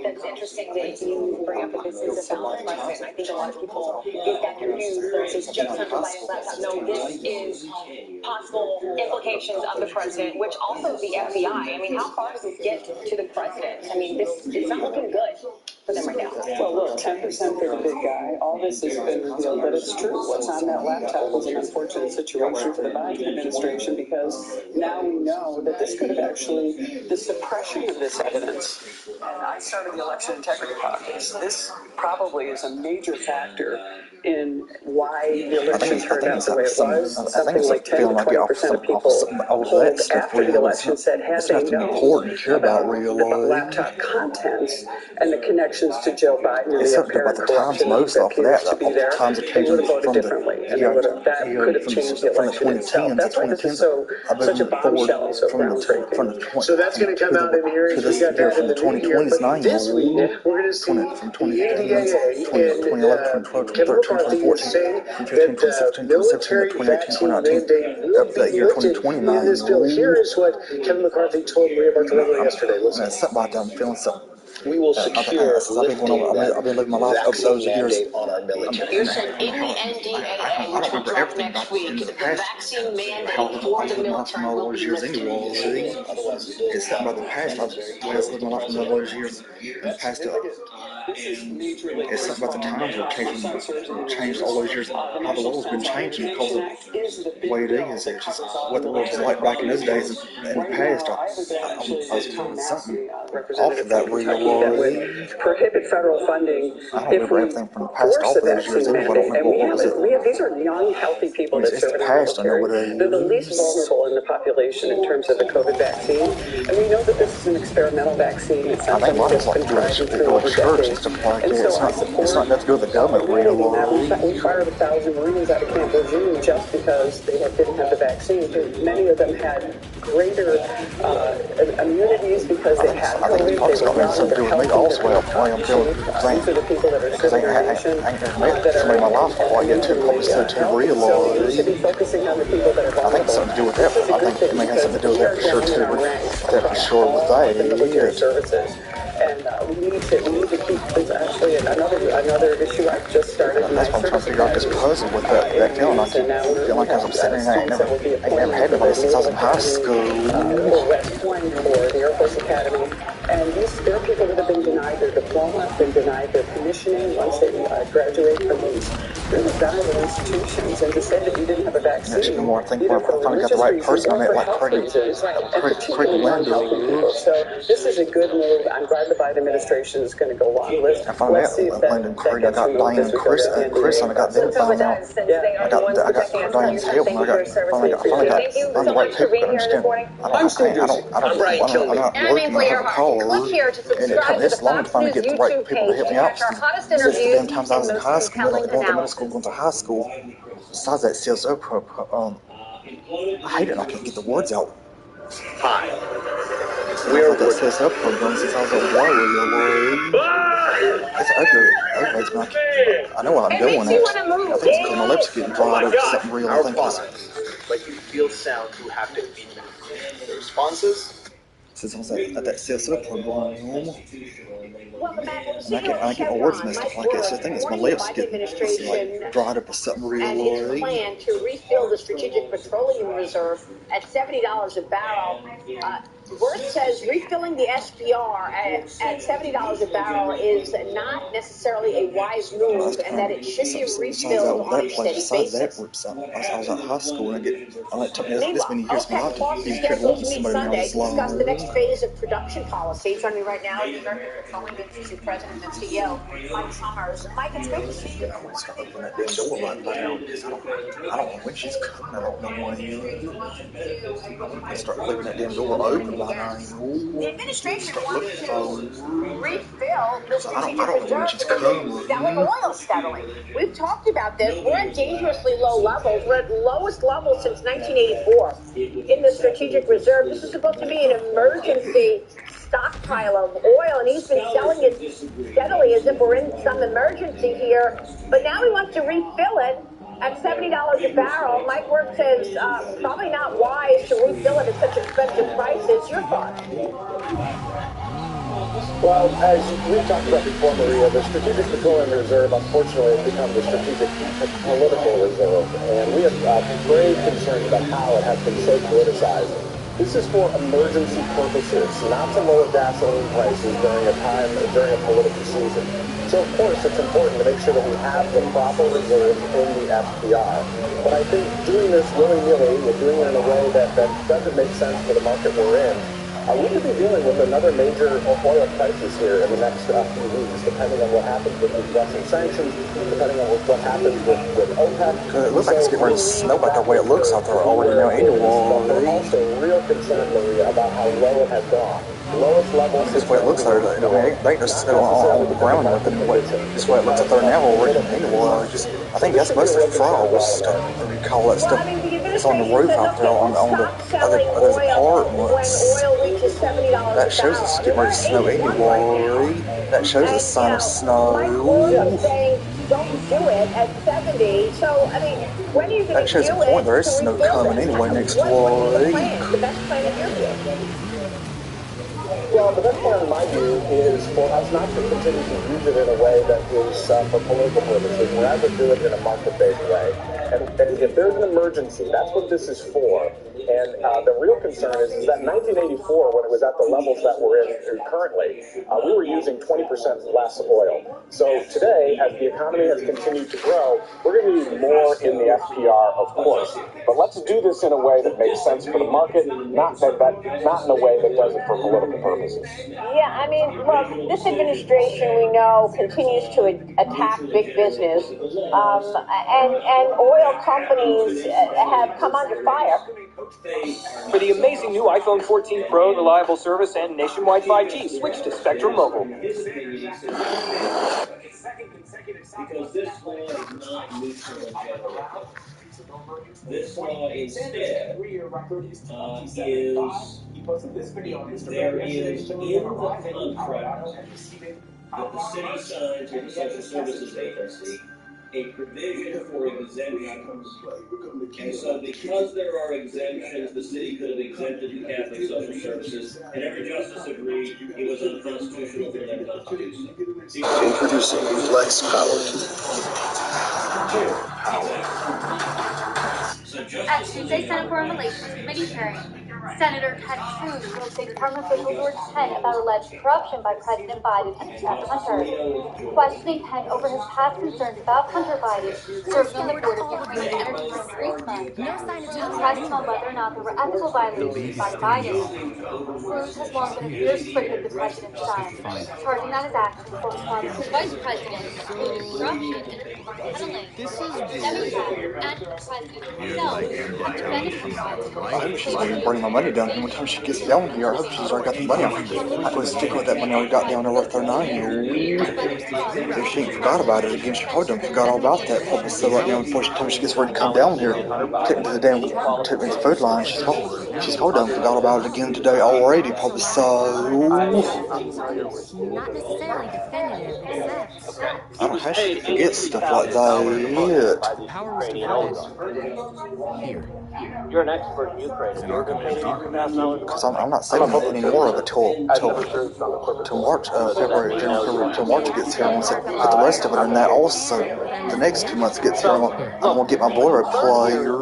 That's interesting that you bring up that this is a valid question. I think a lot of people get that confused. It's just Hunter Biden's laptop. No, this is possible implications of the president, which also the FBI. I mean, how far does this get to the president? I mean, it's not looking good for them right now.
Well, look, 10% for the big guy. All this has been revealed that it's true. What's on that laptop was an unfortunate situation for the Biden administration because now we know that this could have actually, the suppression of this evidence. And I started the Election Integrity Caucus. This probably is a major factor in why the election turned out the way it was. Something like 10 to 20% of people polled after the election said had they known about the laptop contents and the connections to Joe Biden and the apparent corruption that appears to be there, they would have voted differently, and that could have changed the election itself. That's why this is such a bombshell and so groundbreaking.
So that's going to come out in the hearings. We got that in the new year. But this week, we're going to see the ADA and Kevin McCarthy is saying that military vaccine mandate will be lifted in this bill. Here is what Kevin McCarthy told Maria Bartiromo yesterday. Listen.
Something about that, I'm feeling something.
We will secure lifting
I've been living my life up those years.
on our military.
You said in the NDAA, which will drop next week, the vaccine mandate for the military will be lifted.
It's something about the past. I've lived my life in all those years. In the past, it's something about the times that changed all those years. How the world's been changing because of the way it is. It's just what the world was like back in those days. In the past, I was feeling something off of that real
that would prohibit federal funding if we force a vaccine mandate. And these are young, healthy people that serve in our military. They're the least vulnerable in the population in terms of the COVID vaccine. And we know that this is an experimental vaccine. It's not something that's been tried and true over decades. And so I support
it's not nothing to do with the government, really.
We fired 1,000 Marines out of Camp Lejeune just because they didn't have the vaccine. Many of them had greater immunities because they had COVID. They were young, they're healthy, these are the people that are serving our nation that are so we should be focusing on the people that are vulnerable.
I think it's something to do with that. I think it may have something to do with that for sure, too. That for sure with that.
The military services. And we need to keep this actually another issue I just started.
That's why I'm trying to figure out this puzzle with that feeling. I keep feeling like as I'm sitting there, I ain't never had nobody since I was in high school.
West Point for the Air Force Academy. And there are people that have been denied their diploma, been denied their commissioning once they graduate from these really valuable institutions. And to say that you didn't have a vaccine,
I think I finally got the right person. I met like Craig Lindo.
So this is a good move. I'm glad the Biden administration is going to go on. Let's see if that
Craig. I got Diane and Chris, and I got them found out. I got Diane's help, and I finally got the right people to understand. I'm Brian Kilby.
And I'm Blair Hart. Click here to subscribe to the Fox News YouTube page and watch our hottest interviews
and most compelling analysis. Going to high school, besides that CSO I hate it. I can't get the words out.
Hi.
We are that CSO program since I was a warrior. It's ugly. I know what I'm doing. I think it's because my lips are getting dried over something real. I think
but you feel sound who have to be the responses.
Since I was at that CSO program, and I get my words messed up like that. So I think it's my lips getting like dried up or something real.
And his plan to refill the Strategic Petroleum Reserve at $70 a barrel
Wirth says refilling the SPR at $70 a barrel is not necessarily a wise move, and that it should be refilled on a steady basis.
I was at high school and it took me this many years for my life to
OPEC
be
scheduled
wanting
to meet
somebody
Sunday
else's
to discuss the next
love.
phase of production policy. Joining me right now is Director of Petroleum Industry President and CEO, Mike Summers. Mike, it's great to see you.
I want to start opening that damn door right now because I don't know when she's coming. I don't know when. I want to start leaving that damn door open by now.
The administration
Start
wants
looking
to
for.
refill the strategic
I don't know when
reserve
she's
to remain
coming.
selling oil steadily. We've talked about this. We're at dangerously low levels. We're at lowest levels since 1984 in the strategic reserve. This is supposed to be an emergency stockpile of oil, and he's been selling it steadily as if we're in some emergency here. But now he wants to refill it at $70 a barrel. Mike Wirth says probably not wise to refill it at such expensive prices. Your thoughts?
Well, as we've talked about before, Maria, the Strategic Petroleum Reserve, unfortunately, has become the Strategic Political Reserve, and we have grave concerns about how it has been so politicized. This is for emergency purposes, not to lower gasoline prices during a political season. So, of course, it's important to make sure that we have the proper reserves in the SPR. But I think doing this willy-nilly and doing it in a way that doesn't make sense for the market we're in, we could be dealing with another major oil crisis here in the next few weeks, depending on what happens with these Russian sanctions, depending on what happens with OPEC.
It looks like it's getting ready to snow by the way it looks out there already now anyway.
We're also real concerned, Maria, about how low it has gone. Lowest level
This way it looks like there ain't no snow on the ground or nothing. This way it looks out there now already anyway. I think that's mostly frost, or you call that stuff. It's on the roof out there on the other apartments. That shows it's getting ready to snow anyway. That shows a sign of snow.
Don't do it at 70. So, I mean, when are you going to do it?
That shows a point. There is snow coming anyway next week.
The best plan in your view?
Well, the best plan in my view is for us not to continue to use it in a way that is for political purposes. We'd rather do it in a market-based way. And if there's an emergency, that's what this is for. And the real concern is that in 1984, when it was at the levels that we're in currently, we were using 20% less oil. So today, as the economy has continued to grow, we're going to need more in the SPR, of course. But let's do this in a way that makes sense for the market, not in a way that does it for political purposes.
Yeah, I mean, look, this administration, we know, continues to attack big business, and oil companies have come under fire.
For the amazing new iPhone 14 Pro, reliable service, and nationwide 5G, switch to Spectrum Mobile.
Because this law is not neutral and general. This law instead is there is in the contract that the city signs with the Social Services Agency a provision for exemptions. And so because there are exemptions, the city could have exempted the Catholic Social Services, and every justice agreed it was unconstitutional for them not to do so.
Introducing Flex Power.
At Tuesday's Senate Foreign Relations Committee hearing, Senator Ted Cruz told State Department official George Penn about alleged corruption by President Biden and Senator Hunter. Questioning Penn over his past concerns about Hunter Biden serving on the board of Ukraine Energy Security Fund, Cruz pressing on whether or not there were ethical violations by Biden. Cruz has long been a fierce critic of the president's son, charging that his actions were responsible to vice presidents, including corruption and embezzling. Democrat and president himself have benefited by the
I hope she's not going to bring my money down here when time she gets down here. I hope she's already got the money. I was sticking with that money I already got down there left there 9. If she ain't forgot about it again, she probably done forgot all about that. Probably so right now before she gets ready to come down here, take me to the food line. She's probably done forgot about it again today already. Probably so.
Not necessarily definitive, except
I don't know how she forgets stuff like that.
The power was diverted. Here.
You're an expert in Ukraine. Have you ever been paid any past knowledge?
Because I'm not saving any more of it till March, February, January, February, till March gets here. I'm gonna put the rest of it in that. Also, the next 2 months gets here. I'm gonna get my Blu-ray player.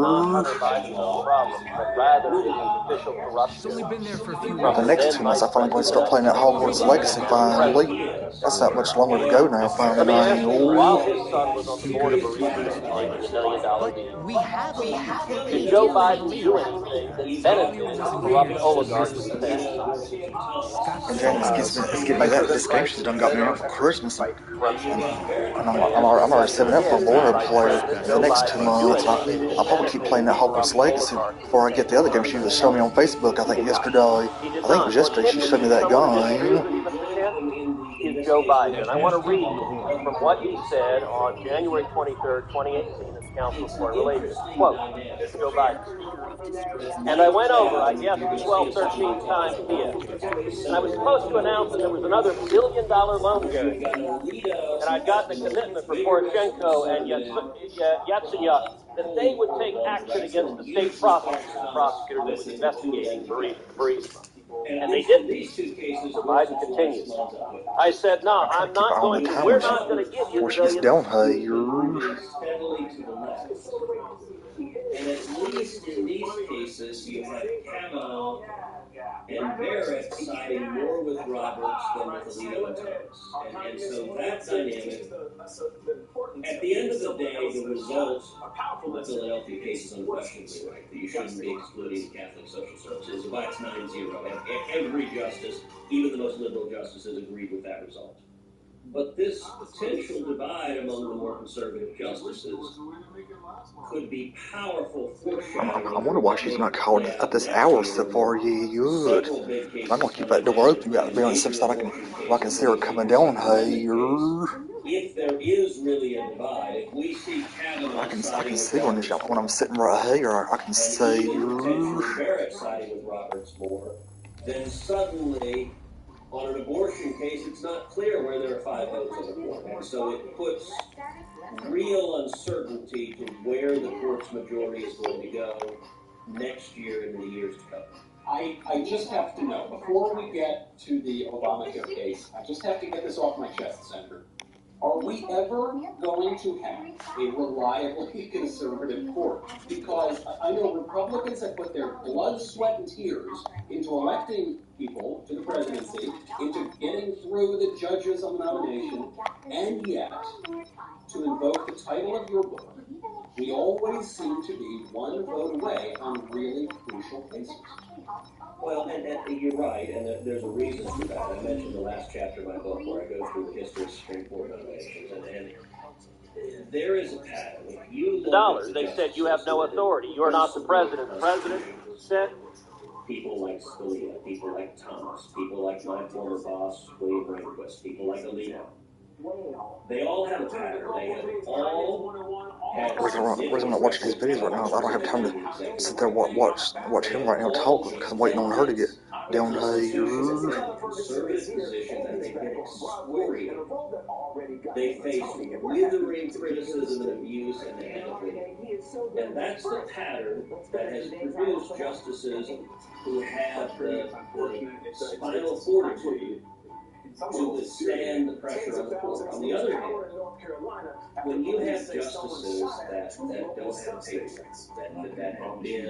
It's only been there for a few
The
weeks.
next 2 months, I finally going to start playing that Hogwarts Legacy. Finally, that's not much longer to go now. Finally,
While his son was on the board of Burisma making $1 million deal,
We have a legal
did Joe
deal in
Biden do
place.
anything that
Scalia
benefited
was
corrupt
engaged in
oligarchs
this
in
way.
the past?
and Jan, it's getting me that this game she's done got me out for Christmas, and I'm already saving up for a Blu-ray player for the next 2 months. I'll probably keep playing that Hogwarts Legacy before I get the other game she was showing me on Facebook. I think yesterday. I think it was yesterday she showed me that game.
Is Joe Biden. And I want to read from what he said on January 23rd, 2018 at the Council of Foreign Relations. Quote, Joe Biden. And I went over, I guess, 12, 13 times PM. And I was supposed to announce that there was another $1 billion loan guarantee. And I'd gotten a commitment from Poroshenko and Yatsenyuk that they would take action against the state prosecutor that was investigating Burisma. And they didn't. Biden continues. I said, no, I'm not going to. We're not going to give you the $1 billion.
Down here.
And at least in these cases, you have Kavanaugh and Barrett siding more with Roberts than with Alito and Thomas. And so that dynamic, at the end of the day, the result from the Philadelphia case is unquestionably right, that you shouldn't be excluding Catholic social services. But it's 9-0. And every justice, even the most liberal justices, agreed with that result. But this potential divide among the more conservative justices could be powerful foreshadowing.
I wonder why she's not called at this hour so far. Good. I'm gonna keep that door open. Got to be on the same side. I can see her coming down here.
If there is really a divide, if we see Kavanaugh
I can see when I'm sitting right here. I can see.
Barrett siding with Roberts more, then suddenly, on an abortion case, it's not clear where there are 5 votes on the court. And so it puts real uncertainty to where the court's majority is going to go next year and in the years to come.
I just have to know, before we get to the Obamacare case, I just have to get this off my chest, Senator. Are we ever going to have a reliably conservative court? Because I know Republicans have put their blood, sweat, and tears into electing people to the presidency, into getting through the judges on the nomination, and yet, to invoke the title of your book, we always seem to be one vote away on really crucial cases.
Well, and you're right, and there's a reason for that. I mentioned the last chapter of my book where I go through the history of Supreme Court nominations, and there is a pattern. If you look
They said you have no authority. You're not the president. The president said.
People like Scalia, people like Thomas, people like my former boss, William Rehnquist, people like Alito. They all have a pattern. They have all had
The reason I'm not watching his videos right now is I don't have time to sit there and watch him right now talk because I'm waiting on her to get down here.
Conservative positions and they've been excoriated. They face withering criticism and abuse and they haven't been. And that's the pattern that has produced justices who have the spinal fortitude to withstand the pressure on the court. On the other hand, when you have justices that don't have paper, that have been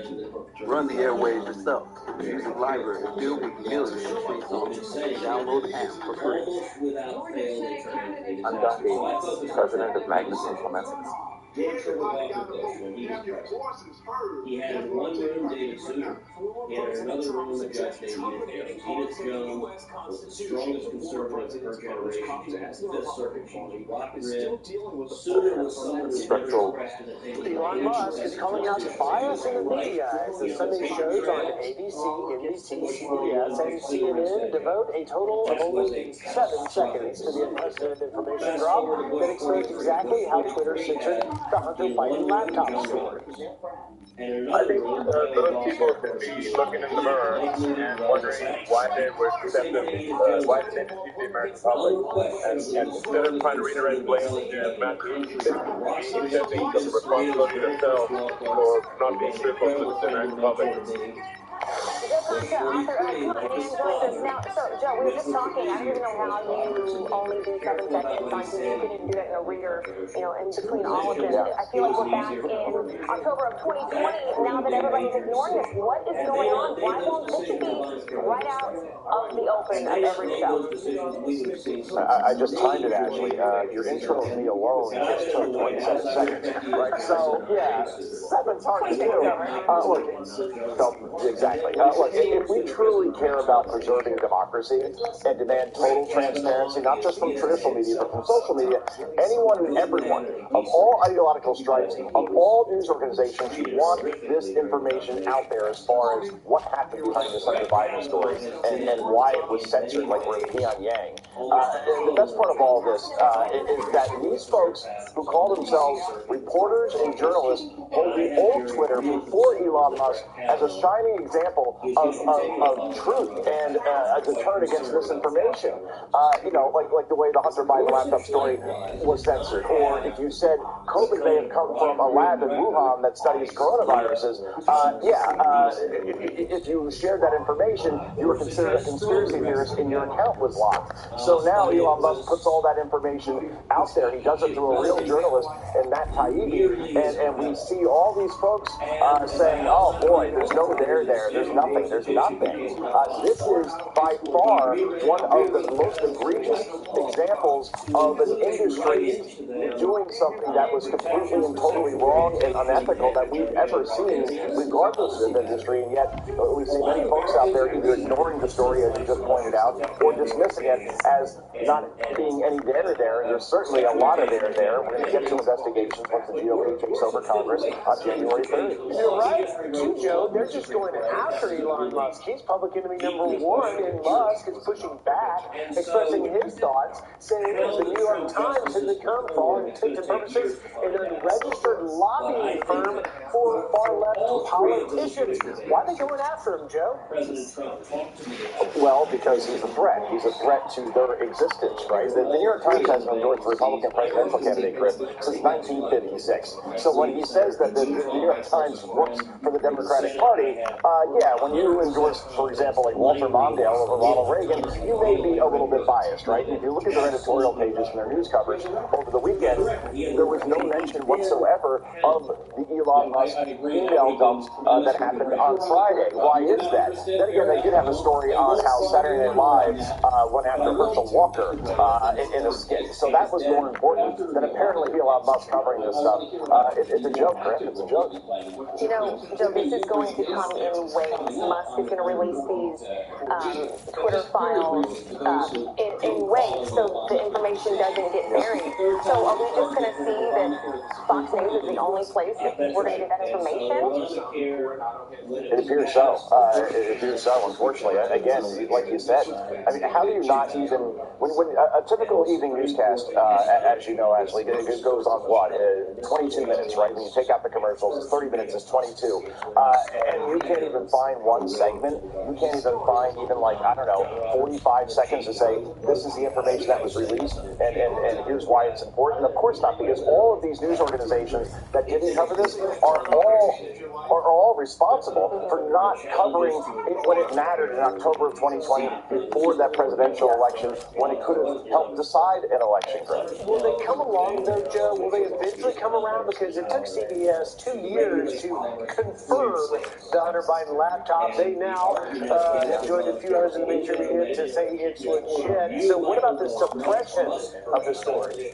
run the airwaves yourself. The music library filled with millions of free songs. Download the app for free.
almost without fail they turn into
I'm Don Davis, president of Magnus Informatics.
George Herbert Bush, when he was president, he had in one room David Souter. He had in another room a judge named Edith Jones. Edith Jones was the strongest conservative of her generation. She was the Fifth Circuit. She was rock ribbed. Souter was someone who never expressed an opinion.
Elon Musk is calling out bias in the media as the Sunday shows on ABC, NBC, CBS, and CNN devote a total of only 7 seconds to the unprecedented information drop that exposed exactly how Twitter censored the Hunter Biden laptop story.
I think those people should be looking in the mirror and wondering why they were deceptive, why did they deceive the American public, and instead of trying to redirect blame to Matthew, they should be accepting some responsibility themselves for not being truthful to the American public.
Author of Conan joins us now. So, Joe, we were just talking. I don't even know how you only do 7 seconds on TV. You couldn't even do that in a reader, in between all of this. I feel like we're back in October of 2020 now that everybody's ignoring this. What is going on? Why won't this should be right out of the open of every show?
I just timed it, Ashley. Your intro of me alone just took 27 seconds, right? So, yeah, 7's hard to do. Look, exactly. Look, if we truly care about preserving democracy and demand total transparency, not just from traditional media, but from social media, anyone and everyone of all ideological stripes, of all news organizations should want this information out there as far as what happened behind this Hunter Biden story and why it was censored like we're in Pyongyang. And the best part of all this is that these folks who call themselves reporters and journalists hold the old Twitter before Elon Musk as a shining example of truth and a deterrent against misinformation. Like the way the Hunter Biden laptop story was censored, or if you said COVID may have come from a lab in Wuhan that studies coronaviruses, if you shared that information, you were considered a conspiracy theorist and your account was locked. So now Elon Musk puts all that information out there. He does it through a real journalist, and Matt Taibbi, and we see all these folks saying, oh boy, there's no there, there's nothing. This is by far one of the most egregious examples of an industry doing something that was completely and totally wrong and unethical that we've ever seen, regardless of industry, and yet we see many folks out there either ignoring the story, as you just pointed out, or dismissing it as not being any there, and there's certainly a lot of there. We're going to get to investigations once the GOP takes over Congress on January 3rd.
You're right, too, Joe. They're just going after Elon Musk. He's public enemy number 1, and Musk is pushing back, expressing his thoughts, saying that the New York Times has become, for all intents and purposes, an unregistered lobbying firm for far-left politicians. Why are they going after him, Joe?
Well, because he's a threat. He's a threat to their existence, right? The New York Times has endorsed the Republican presidential candidate, Chris, since 1956. So when he says that the New York Times works for the Democratic Party, when you endorse, for example, like Walter Mondale over Ronald Reagan, you may be a little bit biased, right? If you look at their editorial pages and their news coverage over the weekend, there was no mention whatsoever of the Elon Musk email dumps that happened on Friday. Why is that? Then again, they did have a story on how Saturday Night Live went after Herschel Walker in a skit. So that was more important than apparently Elon Musk covering this stuff. It's a joke, Griff. It's a joke.
Joe, this is going to come in waves. Musk is going to release these Twitter files in waves so the information doesn't get buried. So are we just going to see that Fox News is the only place that we're going to get that information?
It appears so. Unfortunately. Again, like you said, I mean, how do you not even, when a typical evening newscast, as you know, Ashley, it goes on what, 22 minutes, right? When you take out the commercials, it's 30 minutes, it's 22. And you can't even find one segment. You can't even find 45 seconds to say, this is the information that was released, and here's why it's important. Of course not, because all of these news organizations that didn't cover this are all responsible for not covering it when it mattered in October of 2020 before that presidential election, when it could have helped decide an election.
Will they come along, though, Joe? Will they eventually come around? Because it took CBS 2 years to confirm the Hunter Biden laptop. They now joined a few others in the mainstream media to say it's legit. So what about the suppression of the story?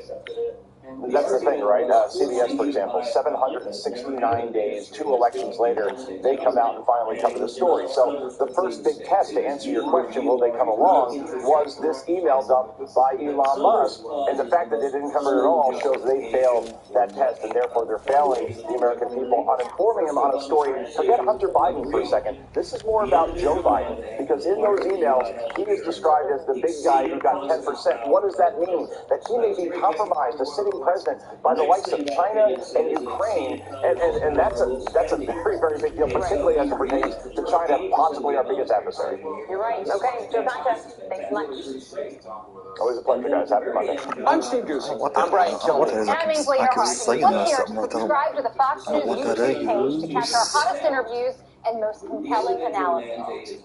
That's the thing, right? CBS, for example, 769 days, 2 elections later, they come out and finally cover the story. So the first big test to answer your question, will they come along, was this email dump by Elon Musk. And the fact that they didn't cover it at all shows they failed that test, and therefore they're failing the American people on informing them on a story. Forget Hunter Biden for a second. This is more about Joe Biden, because in those emails, he is described as the big guy who got 10%. What does that mean? That he may be compromised, a sitting
president by the likes of China and Ukraine, and that's a very, very big deal, particularly as it pertains to China, possibly our biggest adversary.
You're right. Okay, Joe Concha, thanks so much.
Always a pleasure, guys. Happy Monday.
I'm Steve Doocy.
I'm Brian Kilmeade. What that is, I keep saying that something right there.
Subscribe to the Fox News YouTube page to catch our hottest interviews and most compelling analysis.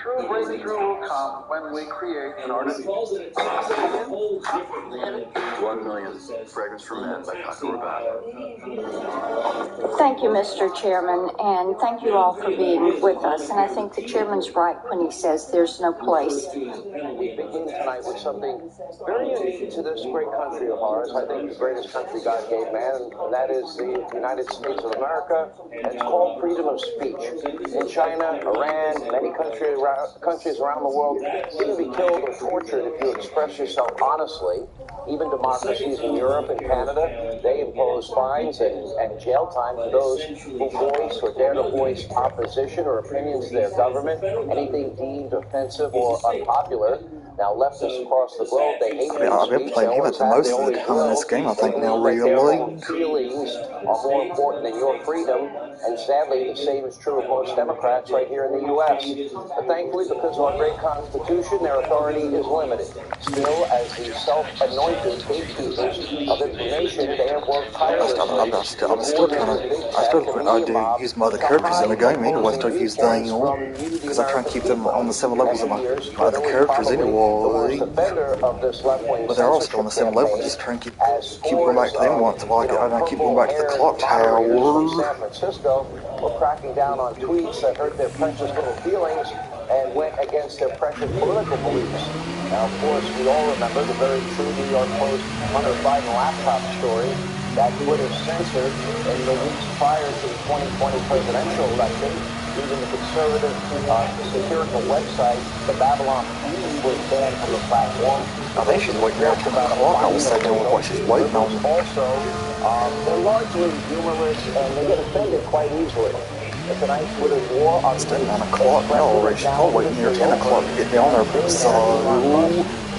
True breakthrough will come when we create an artificial.
1 million Fragrance for Men by Paco Rabanne.
Thank you, Mr. Chairman, and thank you all for being with us. And I think the chairman's right when he says there's no place.
We begin tonight with something very unique to this great country of ours. I think the greatest country God gave man, and that is the United States of America. And it's called freedom of speech. In China, Iran, many countries around the world, you can be killed or tortured if you express yourself honestly. Even democracies in Europe and Canada, they impose fines and jail time to those who voice or dare to voice opposition or opinions to their government, anything deemed offensive or unpopular. Now, leftists across the globe, they hate free
I've been
speech.
playing him at the most of the time in this game, I think, now, really.
Their own feelings are more important than your freedom, and sadly, the same is true of most Democrats right here in the U.S. But thankfully, because of our great Constitution, their authority is limited. Still, as the self-anointed gatekeepers of information, they have worked tirelessly.
I'm still trying to use my other characters in the game anyway. I still use Daniel, because I try and keep them on the same levels of my other characters anyway. But they're all still on the same level, just trying to keep going back to them once in a while. I keep going back to the clock tower.
San Francisco were cracking down on tweets that hurt their precious little feelings and went against their precious political beliefs. Now, of course, we all remember the very true New York Post Hunter Biden laptop story that Twitter censored in the weeks prior to the 2020 presidential election. Even the conservative satirical website, the Babylon was banned from the platform.
I think she's waiting there till 10 o'clock. I was thinking what she's waiting on.
Also, they're largely humorless and they get offended quite easily. Tonight's Twitter war on
it's 9 o'clock now already. She's probably waiting near 10 o'clock to get down there. So,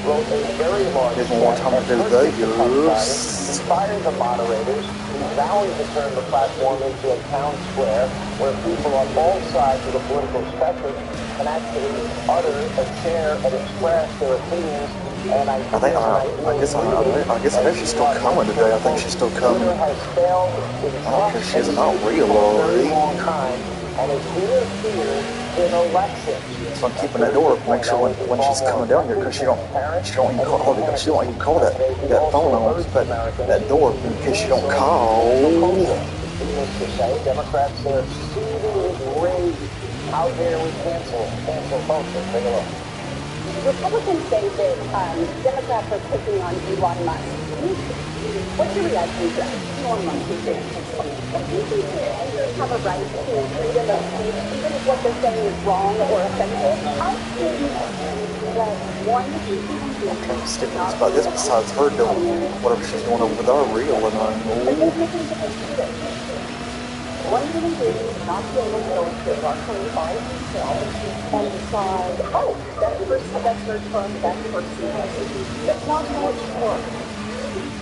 there's more time to do this.
Inspired the moderators who vowed to turn the platform into a town square where people on all sides of the political spectrum can actually utter and share and express their opinions. And I
guess she's still coming today. I think she's still coming. I don't care if she's not real already.
And it's interfered in elections.
So I'm keeping that door open, make sure when she's coming down here, because she don't even call that phone on that door in case she don't call.
Needless to say, Democrats are seething with rage. How dare we cancel culture? Take a look.
Republicans say that Democrats are picking on Elon Musk. What's your reaction to that? Elon Musk is doing. Do you think that have a right to freedom of speech, even if what they're saying is wrong or offensive? How can that one
It's about this besides her doing whatever she's doing over with our real and
one human being is not be able to go into a dark room by himself and decide, oh, that's their term, that's personal. That's not how it's works.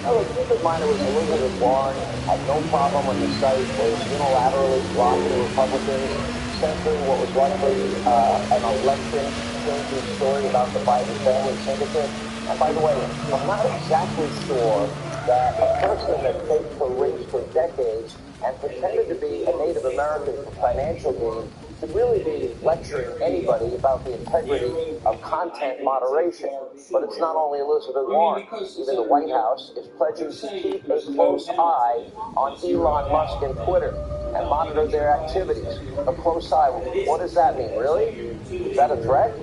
Oh, a group of mine was Elizabeth Warren had no problem when the site was unilaterally blocking the Republicans, censoring what was likely an election-changing story about the Biden family syndicate. And by the way, I'm not exactly sure that a person that faked the race for decades and pretended to be a Native American for financial gain should really be lecturing anybody about the integrity of content moderation. But it's not only Elizabeth Warren. Even the White House is pledging to keep a close eye on Elon Musk and Twitter and monitor their activities. A close eye. What does that mean? Really? Is that a threat?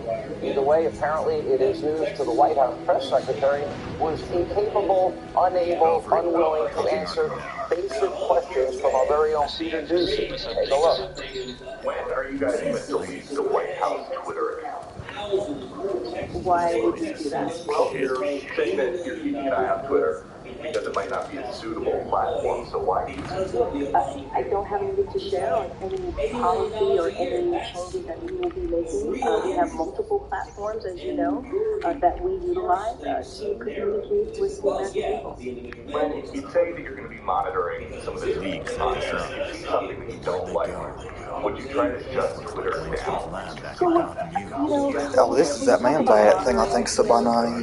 Either way, apparently it is news to the White House press secretary who was incapable, unable, unwilling to answer basic questions from our very own Peter Doocy. Take a look.
When are you guys going to delete the White House Twitter account?
Why would you do that?
Well, you're saying that you're keeping an eye on Twitter because it might not be a suitable platform. So why do you think
I don't have anything to share on any policy or any changes that we will be making. We have multiple platforms, as you know, that we utilize to communicate with the American people.
when you say that you're going to be monitoring some of this
League set
content,
this up.
if you see something that you
Where'd
don't
they
like,
go?
would you try to shut
Looks like
Twitter
Langston's
down?
lab back in Gotham Union.
Oh, this is that man bat thing I think Sabana.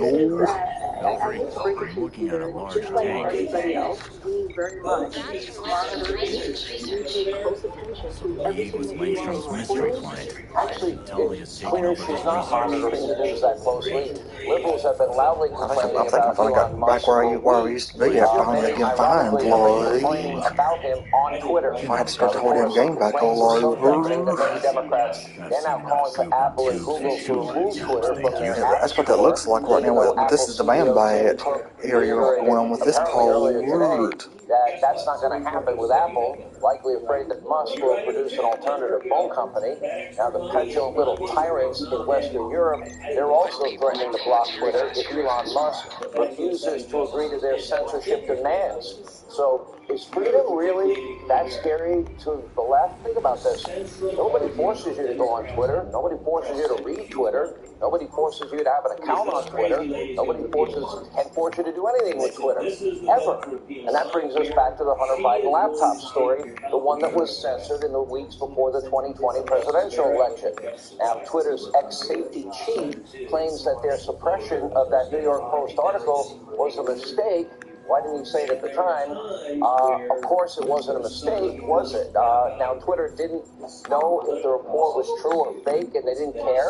Feel free. I'm looking at a large
Just like
tank.
everybody else, we very much monitor the news. We pay close attention to
Lead
everything
was
that you are
Langstrom's mystery
reporting.
client.
Actually,
Tully has
it's
taken
clear
over
she's
his
not
research.
monitoring the news that closely. Liberals have been loudly
I think
complaining
I
about
finally got
Elon
back
Musk
where
for
I
weeks,
used to be at. Finally
and
again, fine,
ironically have been
blood.
complaining about him on Twitter.
I had to start the
The
whole damn
course of
game back
complaints
all
is so deafening
over.
that many Democrats, they're now calling for Apple and Google to remove Twitter from their
Yeah,
app
that's what that
store,
looks like right
even
now.
though
But this
Apple
is the man
CEO Tim
bat
Cook
area
reiterated
going on with this
apparently earlier today
part.
that that's not going to happen with Apple, likely afraid that Musk will produce an alternative phone company. Now, the petulant little tyrants in Western Europe, they're also threatening to block Twitter if Elon Musk refuses to agree to their censorship demands. So, is freedom really that scary to the left? Think about this. Nobody forces you to go on Twitter. Nobody forces you to read Twitter. Nobody forces you to have an account on Twitter. Nobody can force you to do anything with Twitter, ever. And that brings us back to the Hunter Biden laptop story, the one that was censored in the weeks before the 2020 presidential election. Now, Twitter's ex-safety chief claims that their suppression of that New York Post article was a mistake. Why didn't you say it at the time? Of course it wasn't a mistake, was it? Now, Twitter didn't know if the report was true or fake, and they didn't care.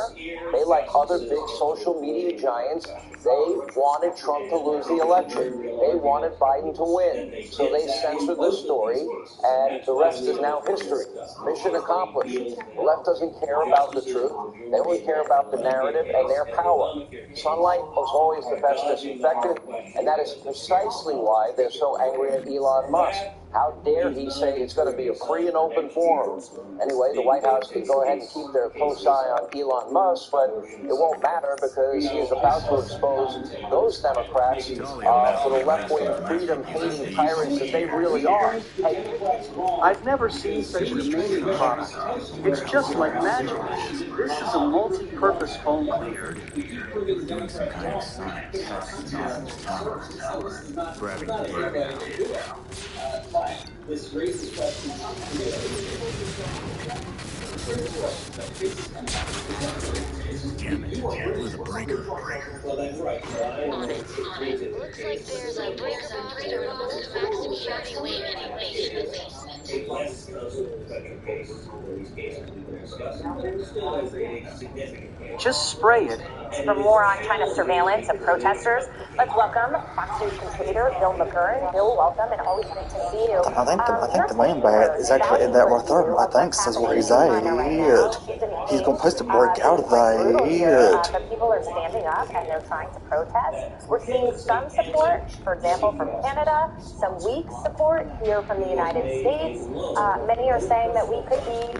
They, like other big social media giants, they wanted Trump to lose the election. They wanted Biden to win. So they censored the story, and the rest is now history. Mission accomplished. The left doesn't care about the truth. They only care about the narrative and their power. Sunlight was always the best disinfectant, and that is precisely why they're so angry at Elon Musk. How dare he say it's going to be a free and open forum? Anyway, the White House can go ahead and keep their close eye on Elon Musk, but it won't matter because he is about to expose those Democrats for the left-wing, freedom-hating tyrants that they really are. Hey,
I've never seen such an amazing product. It's just like magic. This is a multi-purpose phone cleaner.
Doing some kind of sonic tests in Arthur's tower. Grabbing the data now.
Fine. This raises questions.
Damn it. Blew the breaker.
Well, that's right.
On it. Looks like there's a breaker box terminal to max security wing anyways.
Less special case for these cases we've been discussing, but there still is a significant case.
Just spray it.
For more on China's surveillance of protesters, let's welcome Fox News contributor Bill McGurn. Bill, welcome, and always great to see you.
I think the man bat is actually in that right there. I think says where he's at. He's gonna supposed to break out of that.
But people are standing up and they're trying to protest. We're seeing some support, for example, from Canada, some weak support here from the United States. Many are saying that we could be